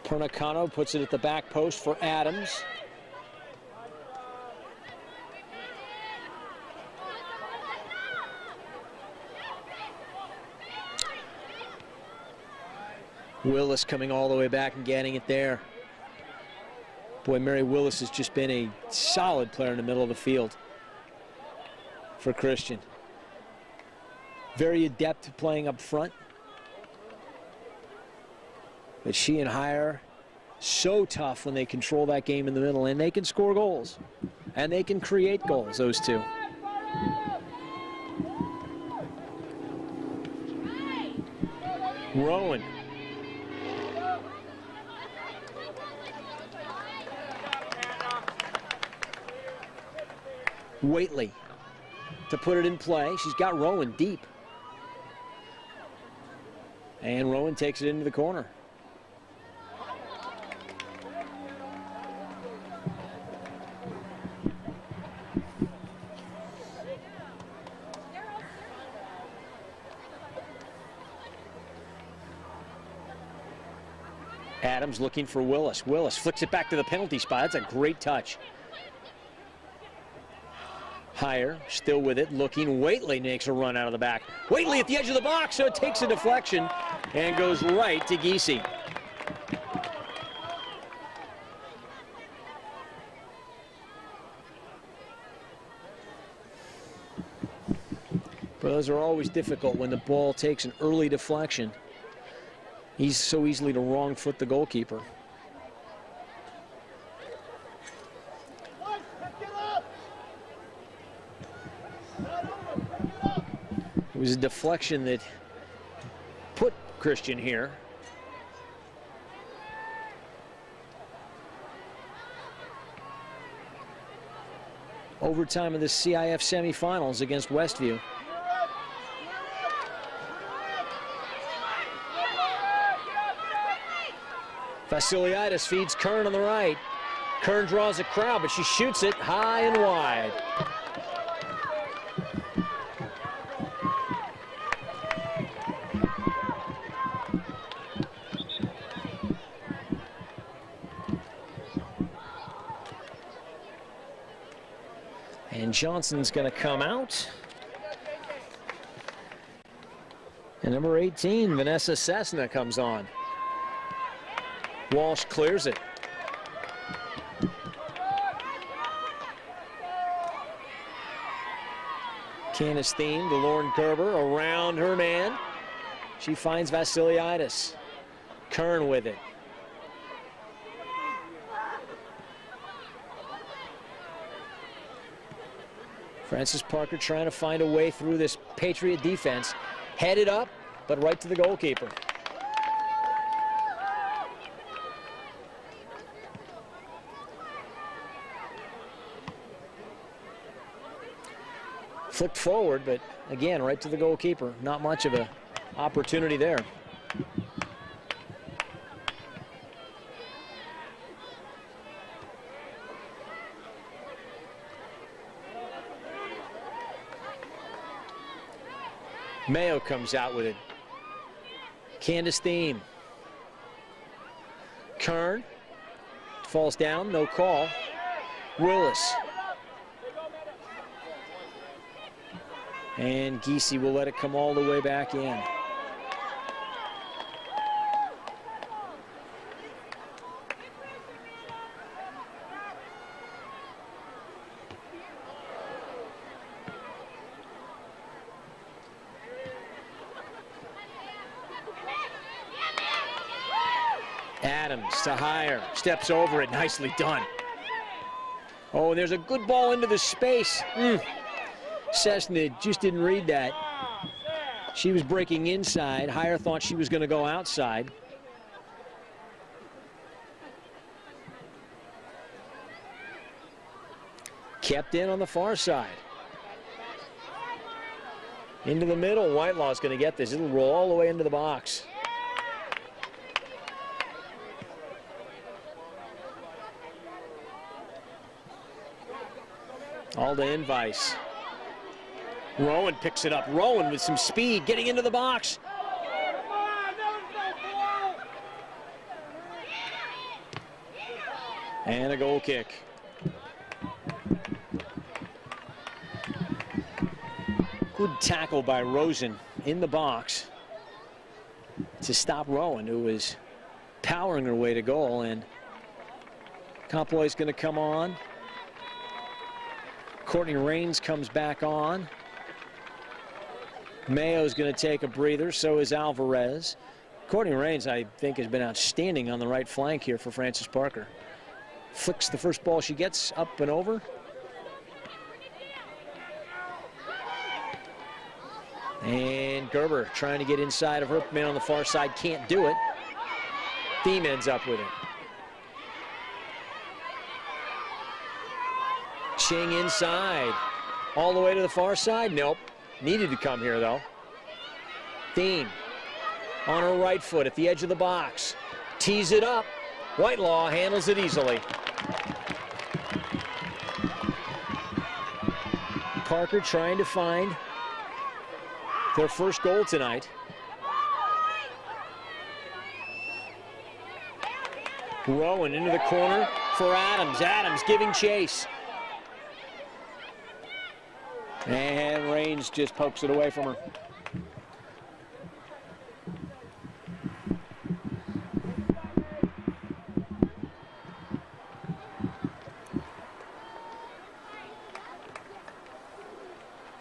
Pernicano puts it at the back post for Adams. Willis coming all the way back and getting it there. Boy, Mary Willis has just been a solid player in the middle of the field for Christian. Very adept at playing up front. But she and Heyer, so tough when they control that game in the middle, and they can score goals. And they can create goals, those two. Rowan. Waitley to put it in play. She's got Rowan deep. And Rowan takes it into the corner. Adams looking for Willis. Willis flicks it back to the penalty spot. That's a great touch. Heyer still with it, looking. Waitley makes a run out of the back. Waitley at the edge of the box, so it takes a deflection and goes right to Giese. But those are always difficult when the ball takes an early deflection. He's so easily to wrong foot the goalkeeper. It was a deflection that put Christian here. Overtime of the CIF semifinals against Westview. Vasiliadis feeds Kern on the right. Kern draws a crowd, but she shoots it high and wide. And Johnson's going to come out. And number 18, Vanessa Cessna, comes on. Walsh clears it. Candace Thiem to Lauren Gerber around her man. She finds Vasiliadis. Kern with it. Francis Parker trying to find a way through this Patriot defense. Headed up, but right to the goalkeeper. Flicked forward, but again, right to the goalkeeper. Not much of an opportunity there. Mayo comes out with it. Candace Thiem. Kern falls down, no call. Willis. And Giese will let it come all the way back in. Adams to Heyer, steps over it, nicely done. Oh, there's a good ball into the space. Cessna just didn't read that. She was breaking inside. Heyer thought she was going to go outside. Kept in on the far side. Into the middle, Whitelaw's going to get this. It'll roll all the way into the box. Alda Invice. Rowan picks it up. Rowan with some speed, getting into the box. And a goal kick. Good tackle by Rosen in the box to stop Rowan, who was powering her way to goal. And Comploy's going to come on. Courtney Rains comes back on. Mayo's going to take a breather, so is Alvarez. Courtney Rains, I think, has been outstanding on the right flank here for Frances Parker. Flicks the first ball she gets up and over. And Gerber trying to get inside of her man on the far side, can't do it. Thiem ends up with it. Ching inside, all the way to the far side. Nope, needed to come here though. Thiem on her right foot at the edge of the box, tees it up. Whitelaw handles it easily. Parker trying to find their first goal tonight. Rowan into the corner for Adams. Adams giving chase. And Rains just pokes it away from her.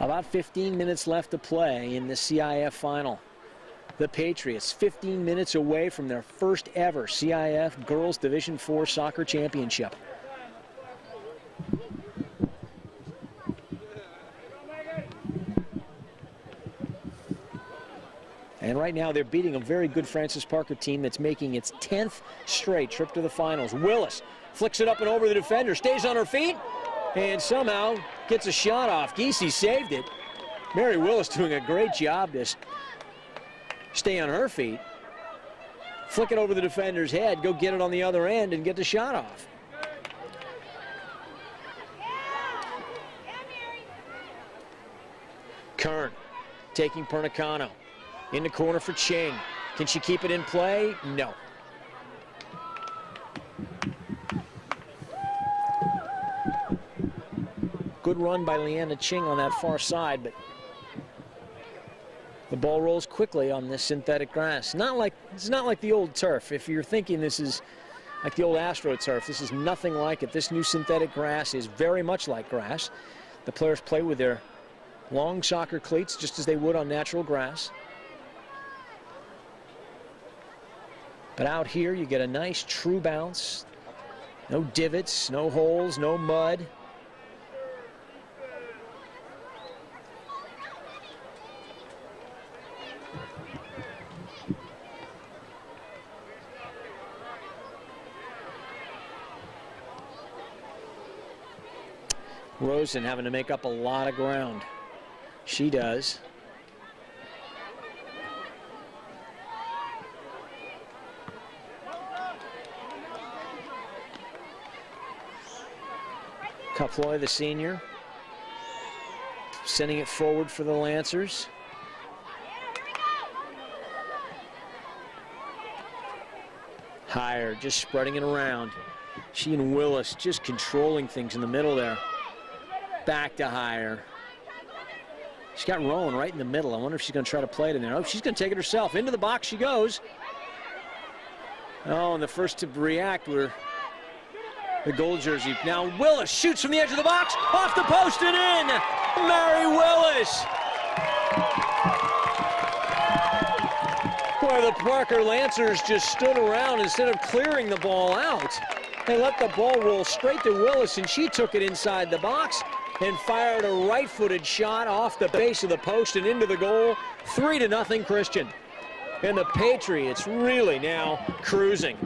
About 15 minutes left to play in the CIF final. The Patriots 15 minutes away from their first ever CIF Girls Division IV Soccer Championship. And right now they're beating a very good Frances Parker team that's making its 10th straight trip to the finals. Willis flicks it up and over the defender, stays on her feet, and somehow gets a shot off. Giese saved it. Mary Willis doing a great job to stay on her feet. Flick it over the defender's head, go get it on the other end and get the shot off. Kern taking Pernicano. In the corner for Ching. Can she keep it in play? No. Good run by Leanna Ching on that far side, but the ball rolls quickly on this synthetic grass. It's not like the old turf. If you're thinking this is like the old AstroTurf, this is nothing like it. This new synthetic grass is very much like grass. The players play with their long soccer cleats just as they would on natural grass. But out here, you get a nice true bounce. No divots, no holes, no mud. Rosen having to make up a lot of ground. She does. Kaploy, the senior, sending it forward for the Lancers. Higher, just spreading it around. She and Willis just controlling things in the middle there. Back to Higher. She's got Rowan right in the middle. I wonder if she's going to try to play it in there. Oh, she's going to take it herself. Into the box she goes. Oh, and the first to react were the gold jersey. Now Willis shoots from the edge of the box, off the post and in. Mary Willis. Boy, the Parker Lancers just stood around instead of clearing the ball out. They let the ball roll straight to Willis, and she took it inside the box and fired a right-footed shot off the base of the post and into the goal. 3-0 Christian. And the Patriots really now cruising.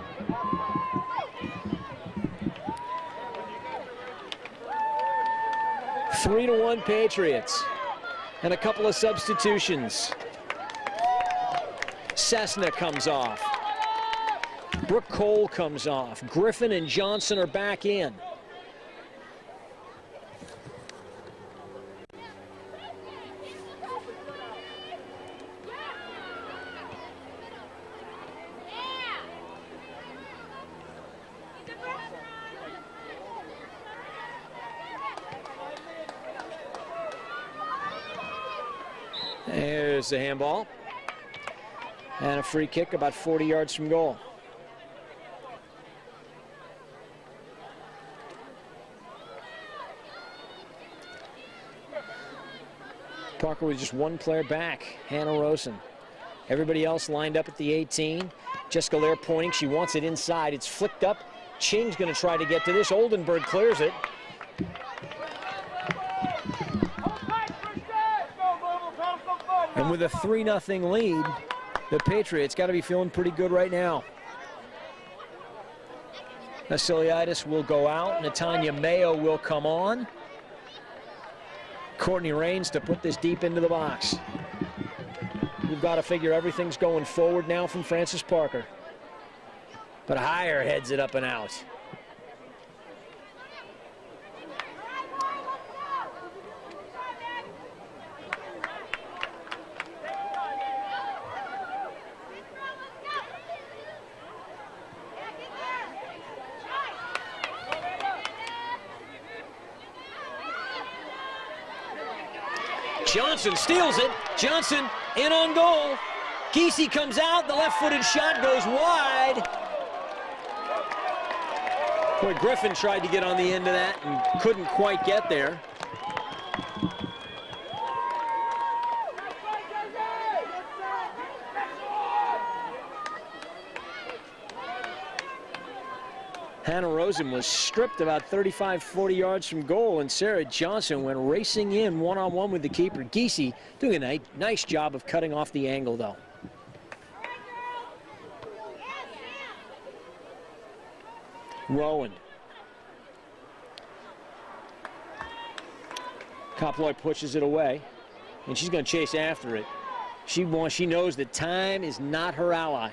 Three to 1 Patriots. And a couple of substitutions. Cessna comes off. Brooke Cole comes off. Griffin and Johnson are back in. There's the handball. And a free kick about 40 yards from goal. Parker with just one player back, Hannah Rosen. Everybody else lined up at the 18. Jessica Lair pointing, she wants it inside. It's flicked up. Ching's gonna try to get to this. Oldenburg clears it. And with a 3-0 lead, the Patriots got to be feeling pretty good right now. Vasiliadis will go out. Natanya Mayo will come on. Courtney Rains to put this deep into the box. We've got to figure everything's going forward now from Frances Parker. But Higher heads it up and out. Johnson steals it. Johnson in on goal. Giese comes out. The left-footed shot goes wide. Boy, Griffin tried to get on the end of that and couldn't quite get there. Hannah Rosen was stripped about 35-40 yards from goal, and Sarah Johnson went racing in one-on-one with the keeper. Giese doing a nice job of cutting off the angle, though. Rowan. Koploy pushes it away, and she's going to chase after it. She knows that time is not her ally.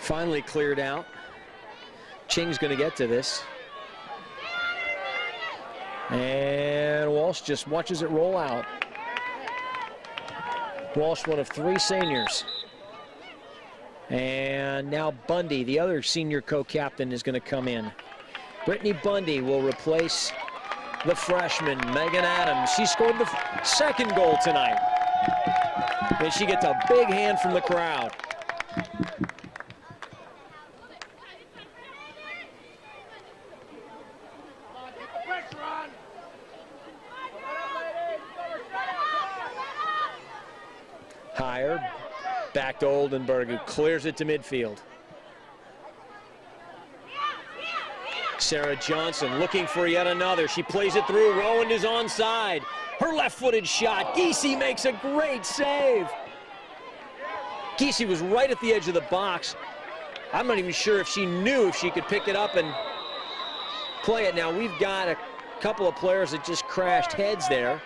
Finally cleared out. Ching's going to get to this. And Walsh just watches it roll out. Walsh, one of 3 seniors. And now Bundy, the other senior co-captain, is going to come in. Brittany Bundy will replace the freshman, Megan Adams. She scored the second goal tonight. And she gets a big hand from the crowd. Higher, back to Oldenburg, who clears it to midfield. Sarah Johnson looking for yet another. She plays it through. Rowand is onside. Her left-footed shot. Giese makes a great save. Giese was right at the edge of the box. I'm not even sure if she knew if she could pick it up and play it. Now, we've got a couple of players that just crashed heads there.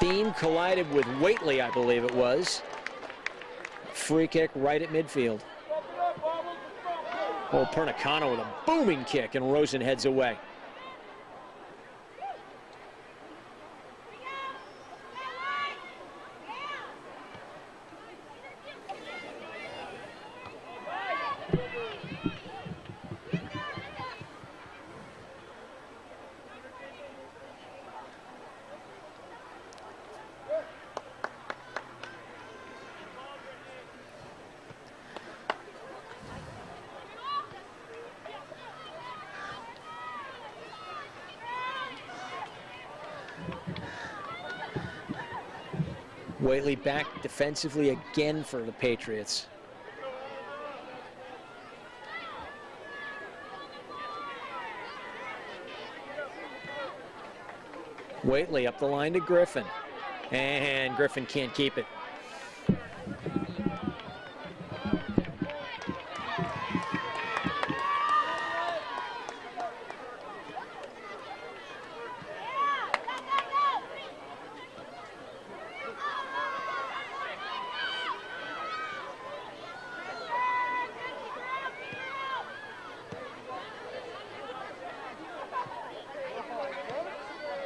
Thiem collided with Whately, I believe it was. Free kick right at midfield. Oh, Pernicano with a booming kick, and Rosen heads away. Whately back defensively again for the Patriots. Whately up the line to Griffin. And Griffin can't keep it.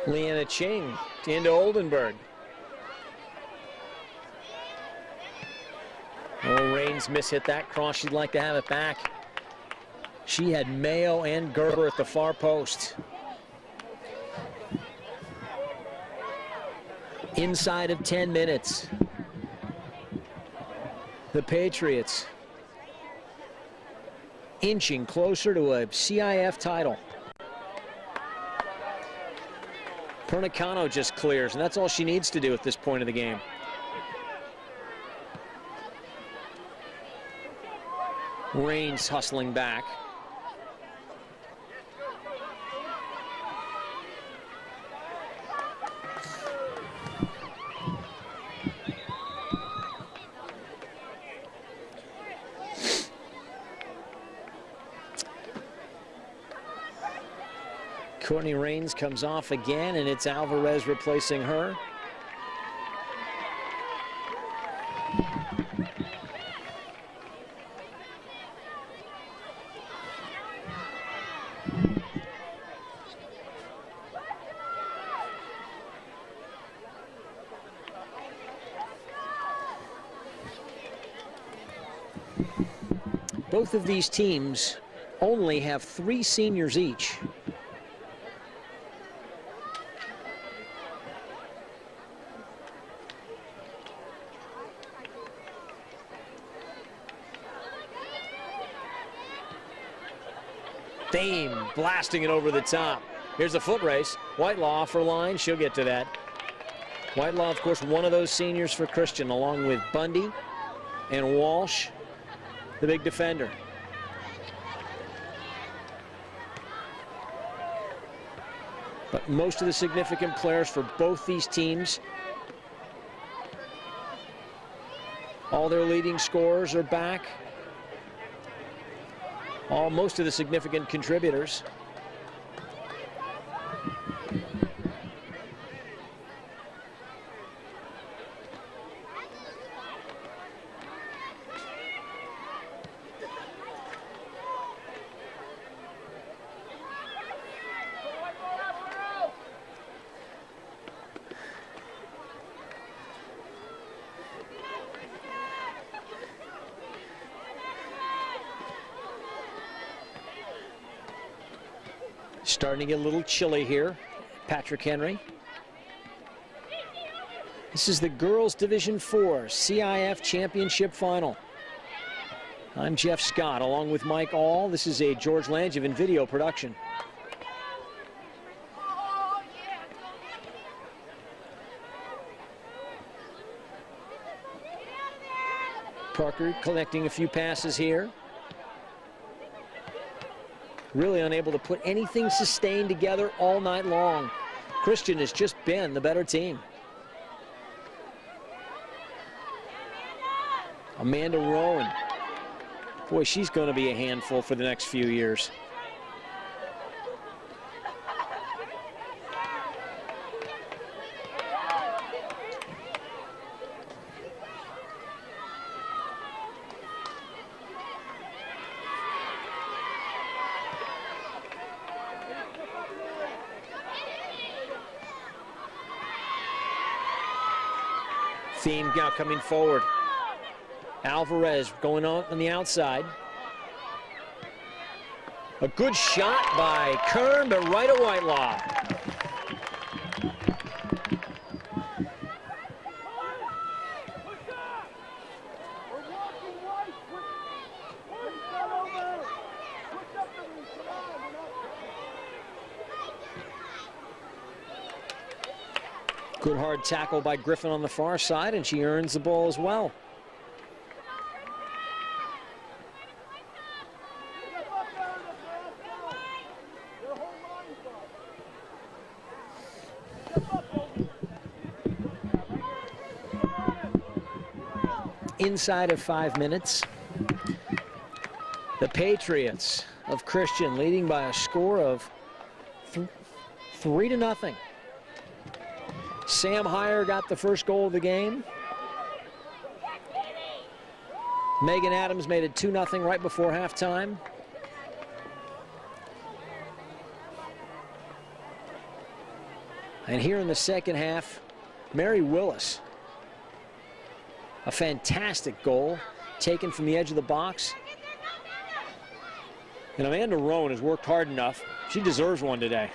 Leanna Ching into Oldenburg. Oh, Raines mishit that cross. She'd like to have it back. She had Mayo and Gerber at the far post. Inside of 10 minutes, the Patriots inching closer to a CIF title. Pernicano just clears, and that's all she needs to do at this point of the game. Raines hustling back. Courtney Raines comes off again, and it's Alvarez replacing her. Both of these teams only have 3 seniors each. Thiem blasting it over the top. Here's a foot race. Whitelaw off her line. She'll get to that. Whitelaw, of course, one of those seniors for Christian, along with Bundy and Walsh, the big defender. But most of the significant players for both these teams, all their leading scorers are back. Most of the significant contributors. Starting to get a little chilly here. Patrick Henry. This is the Girls Division 4 CIF Championship Final. I'm Jeff Scott along with Mike All. This is a George Langevin video production. Parker collecting a few passes here. Really unable to put anything sustained together all night long. Christian has just been the better team. Amanda Rowan. Boy, she's going to be a handful for the next few years. Thiem now coming forward. Alvarez going on the outside. A good shot by Kern, but right at Whitelaw. Good hard tackle by Griffin on the far side, and she earns the ball as well. Inside of 5 minutes, the Patriots of Christian leading by a score of 3-0. Sam Heyer got the first goal of the game. Megan Adams made it 2-0 right before halftime. And here in the second half, Mary Willis. A fantastic goal taken from the edge of the box. And Amanda Rowan has worked hard enough. She deserves one today.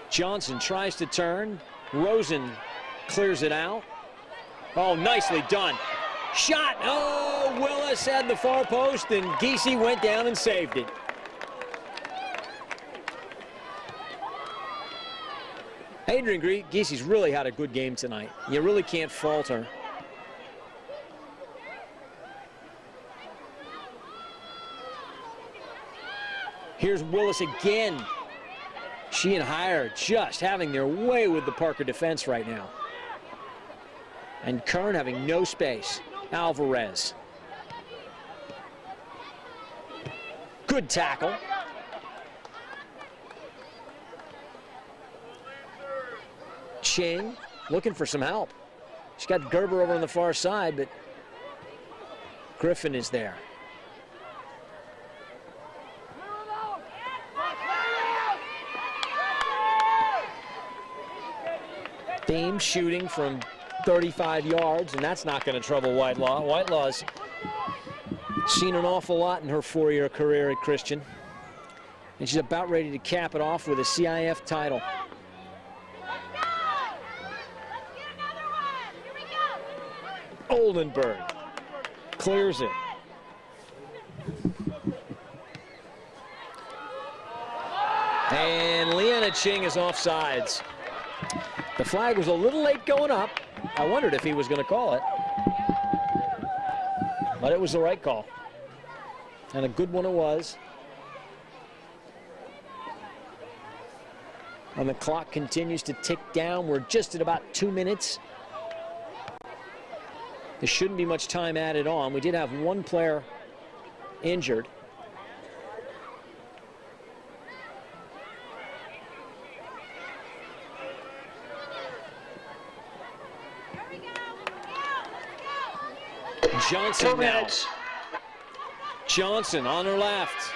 Johnson tries to turn. Rosen clears it out. Oh, nicely done. Shot. Oh, Willis had the far post, and Giese went down and saved it. Adrian Giese's really had a good game tonight. You really can't fault her. Here's Willis again. She and Heyer just having their way with the Parker defense right now. And Kern having no space. Alvarez. Good tackle. Ching looking for some help. She's got Gerber over on the far side, but Griffin is there. Thiem shooting from 35 yards, and that's not going to trouble Whitelaw. Whitelaw's seen an awful lot in her 4-year career at Christian, and she's about ready to cap it off with a CIF title. Oldenburg clears it. And Leanna Ching is offsides. The flag was a little late going up. I wondered if he was going to call it. But it was the right call. And a good one it was. And the clock continues to tick down. We're just at about 2 minutes. There shouldn't be much time added on. We did have one player injured. Johnson 2 minutes. now. Johnson on her left.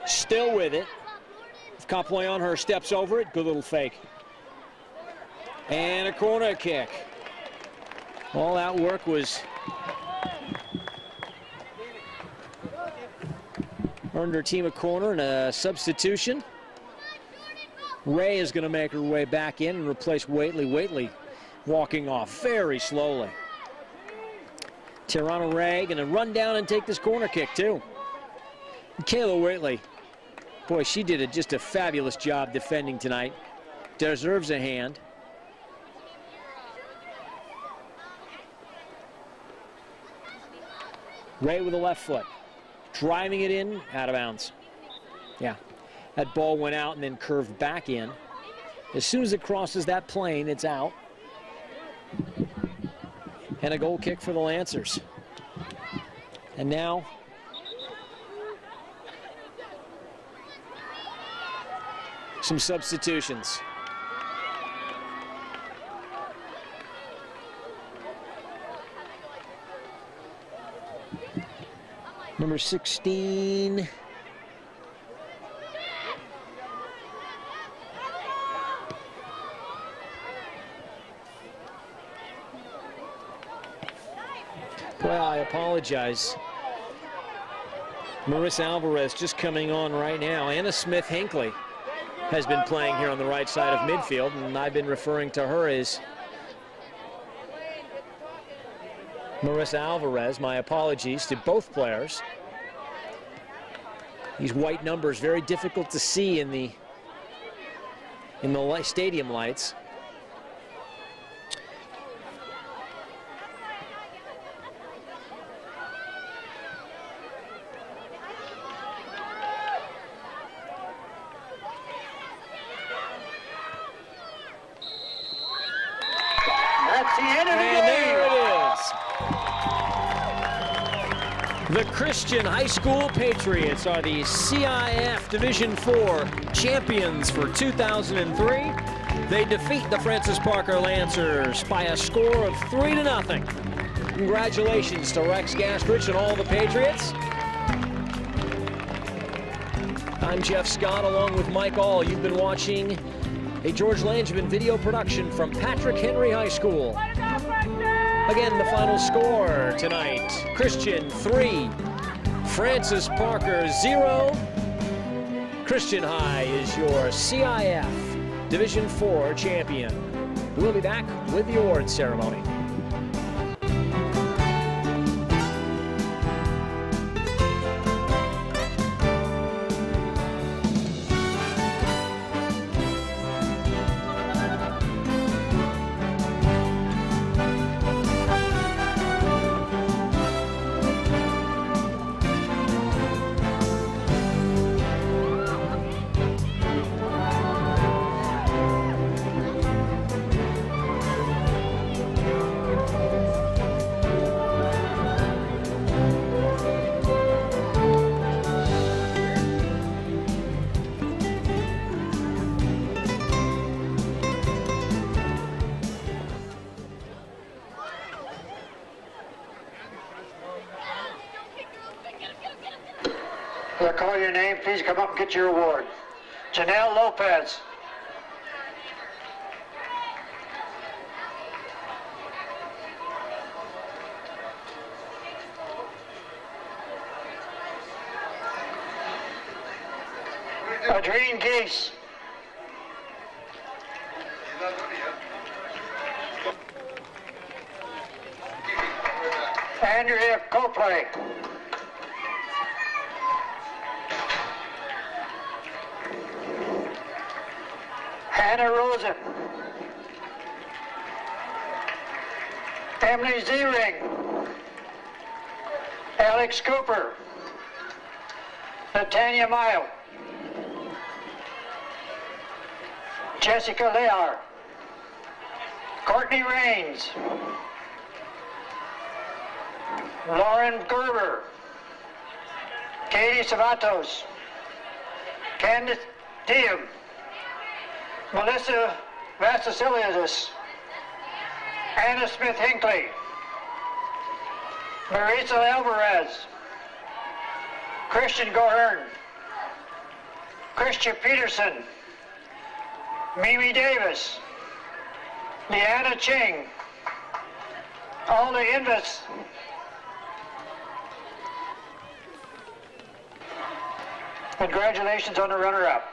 Still with it. Copley on her, steps over it. Good little fake. And a corner kick. All that work was earned her team a corner and a substitution. Ray is going to make her way back in and replace Waitley. Waitley walking off very slowly. Tirana Ray going to run down and take this corner kick too. Kayla Waitley, boy, she did just a fabulous job defending tonight. Deserves a hand. Ray with the left foot. Driving it in, out of bounds. Yeah, that ball went out and then curved back in. As soon as it crosses that plane, it's out. And a goal kick for the Lancers. And now some substitutions. Number 16. Well, I apologize. Marissa Alvarez just coming on right now. Anna Smith Hinckley has been playing here on the right side of midfield, and I've been referring to her as Marissa Alvarez. My apologies to both players. These white numbers very difficult to see in the stadium lights. That's the end of the game. And there it is. The Christian High School Patriots are the CIF Division IV champions for 2003. They defeat the Francis Parker Lancers by a score of 3-0. Congratulations to Rex Gastrich and all the Patriots. I'm Jeff Scott along with Mike All. You've been watching a George Langevin video production from Patrick Henry High School. Again, the final score tonight, Christian 3, Francis Parker 0. Christian High is your CIF Division IV champion. We'll be back with the awards ceremony. I'll call your name. Please come up and get your award. Janelle Lopez. Adrien Geese. Andrea Copley. Hannah Rosen. Emily Ziering. Alex Cooper. Natanya Mile. Jessica Lear. Courtney Rains. Lauren Gerber. Katie Savatos. Candice Diem. Melissa Vassiliadis. Anna Smith Hinckley. Marisa Alvarez. Christian Gohern. Christian Peterson. Mimi Davis. Leanna Ching. Alda Invis. Congratulations on the runner-up.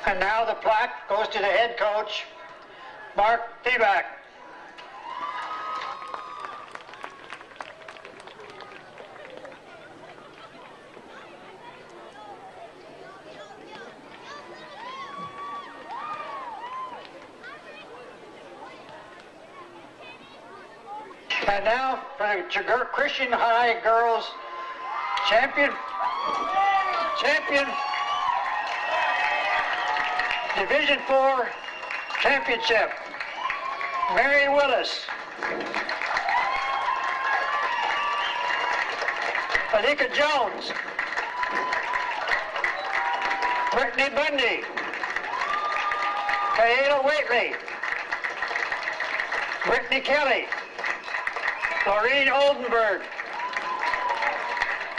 And now the plaque goes to the head coach, Mark Deback. And now for the Christian High Girls Champion, Division 4 Championship, Mary Willis, Alika Jones, Brittany Bundy, Kayla Waitley, Brittany Kelly, Laureen Oldenburg,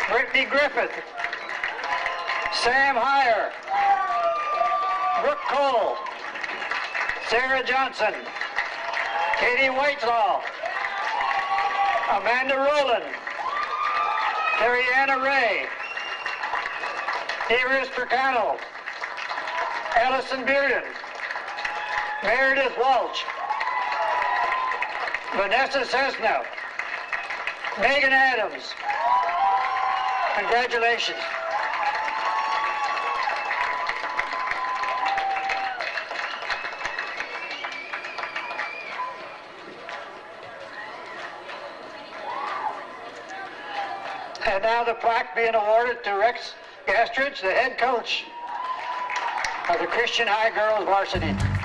Brittany Griffith, Sam Heyer, Brooke Cole, Sarah Johnson, Katie Whitelaw, Amanda Rowland, Terry-Anna Ray, Iris Percano, Allison Bearden, Meredith Walsh, Vanessa Cessna, Megan Adams. Congratulations. And now the plaque being awarded to Rex Gastridge, the head coach of the Christian High Girls Varsity.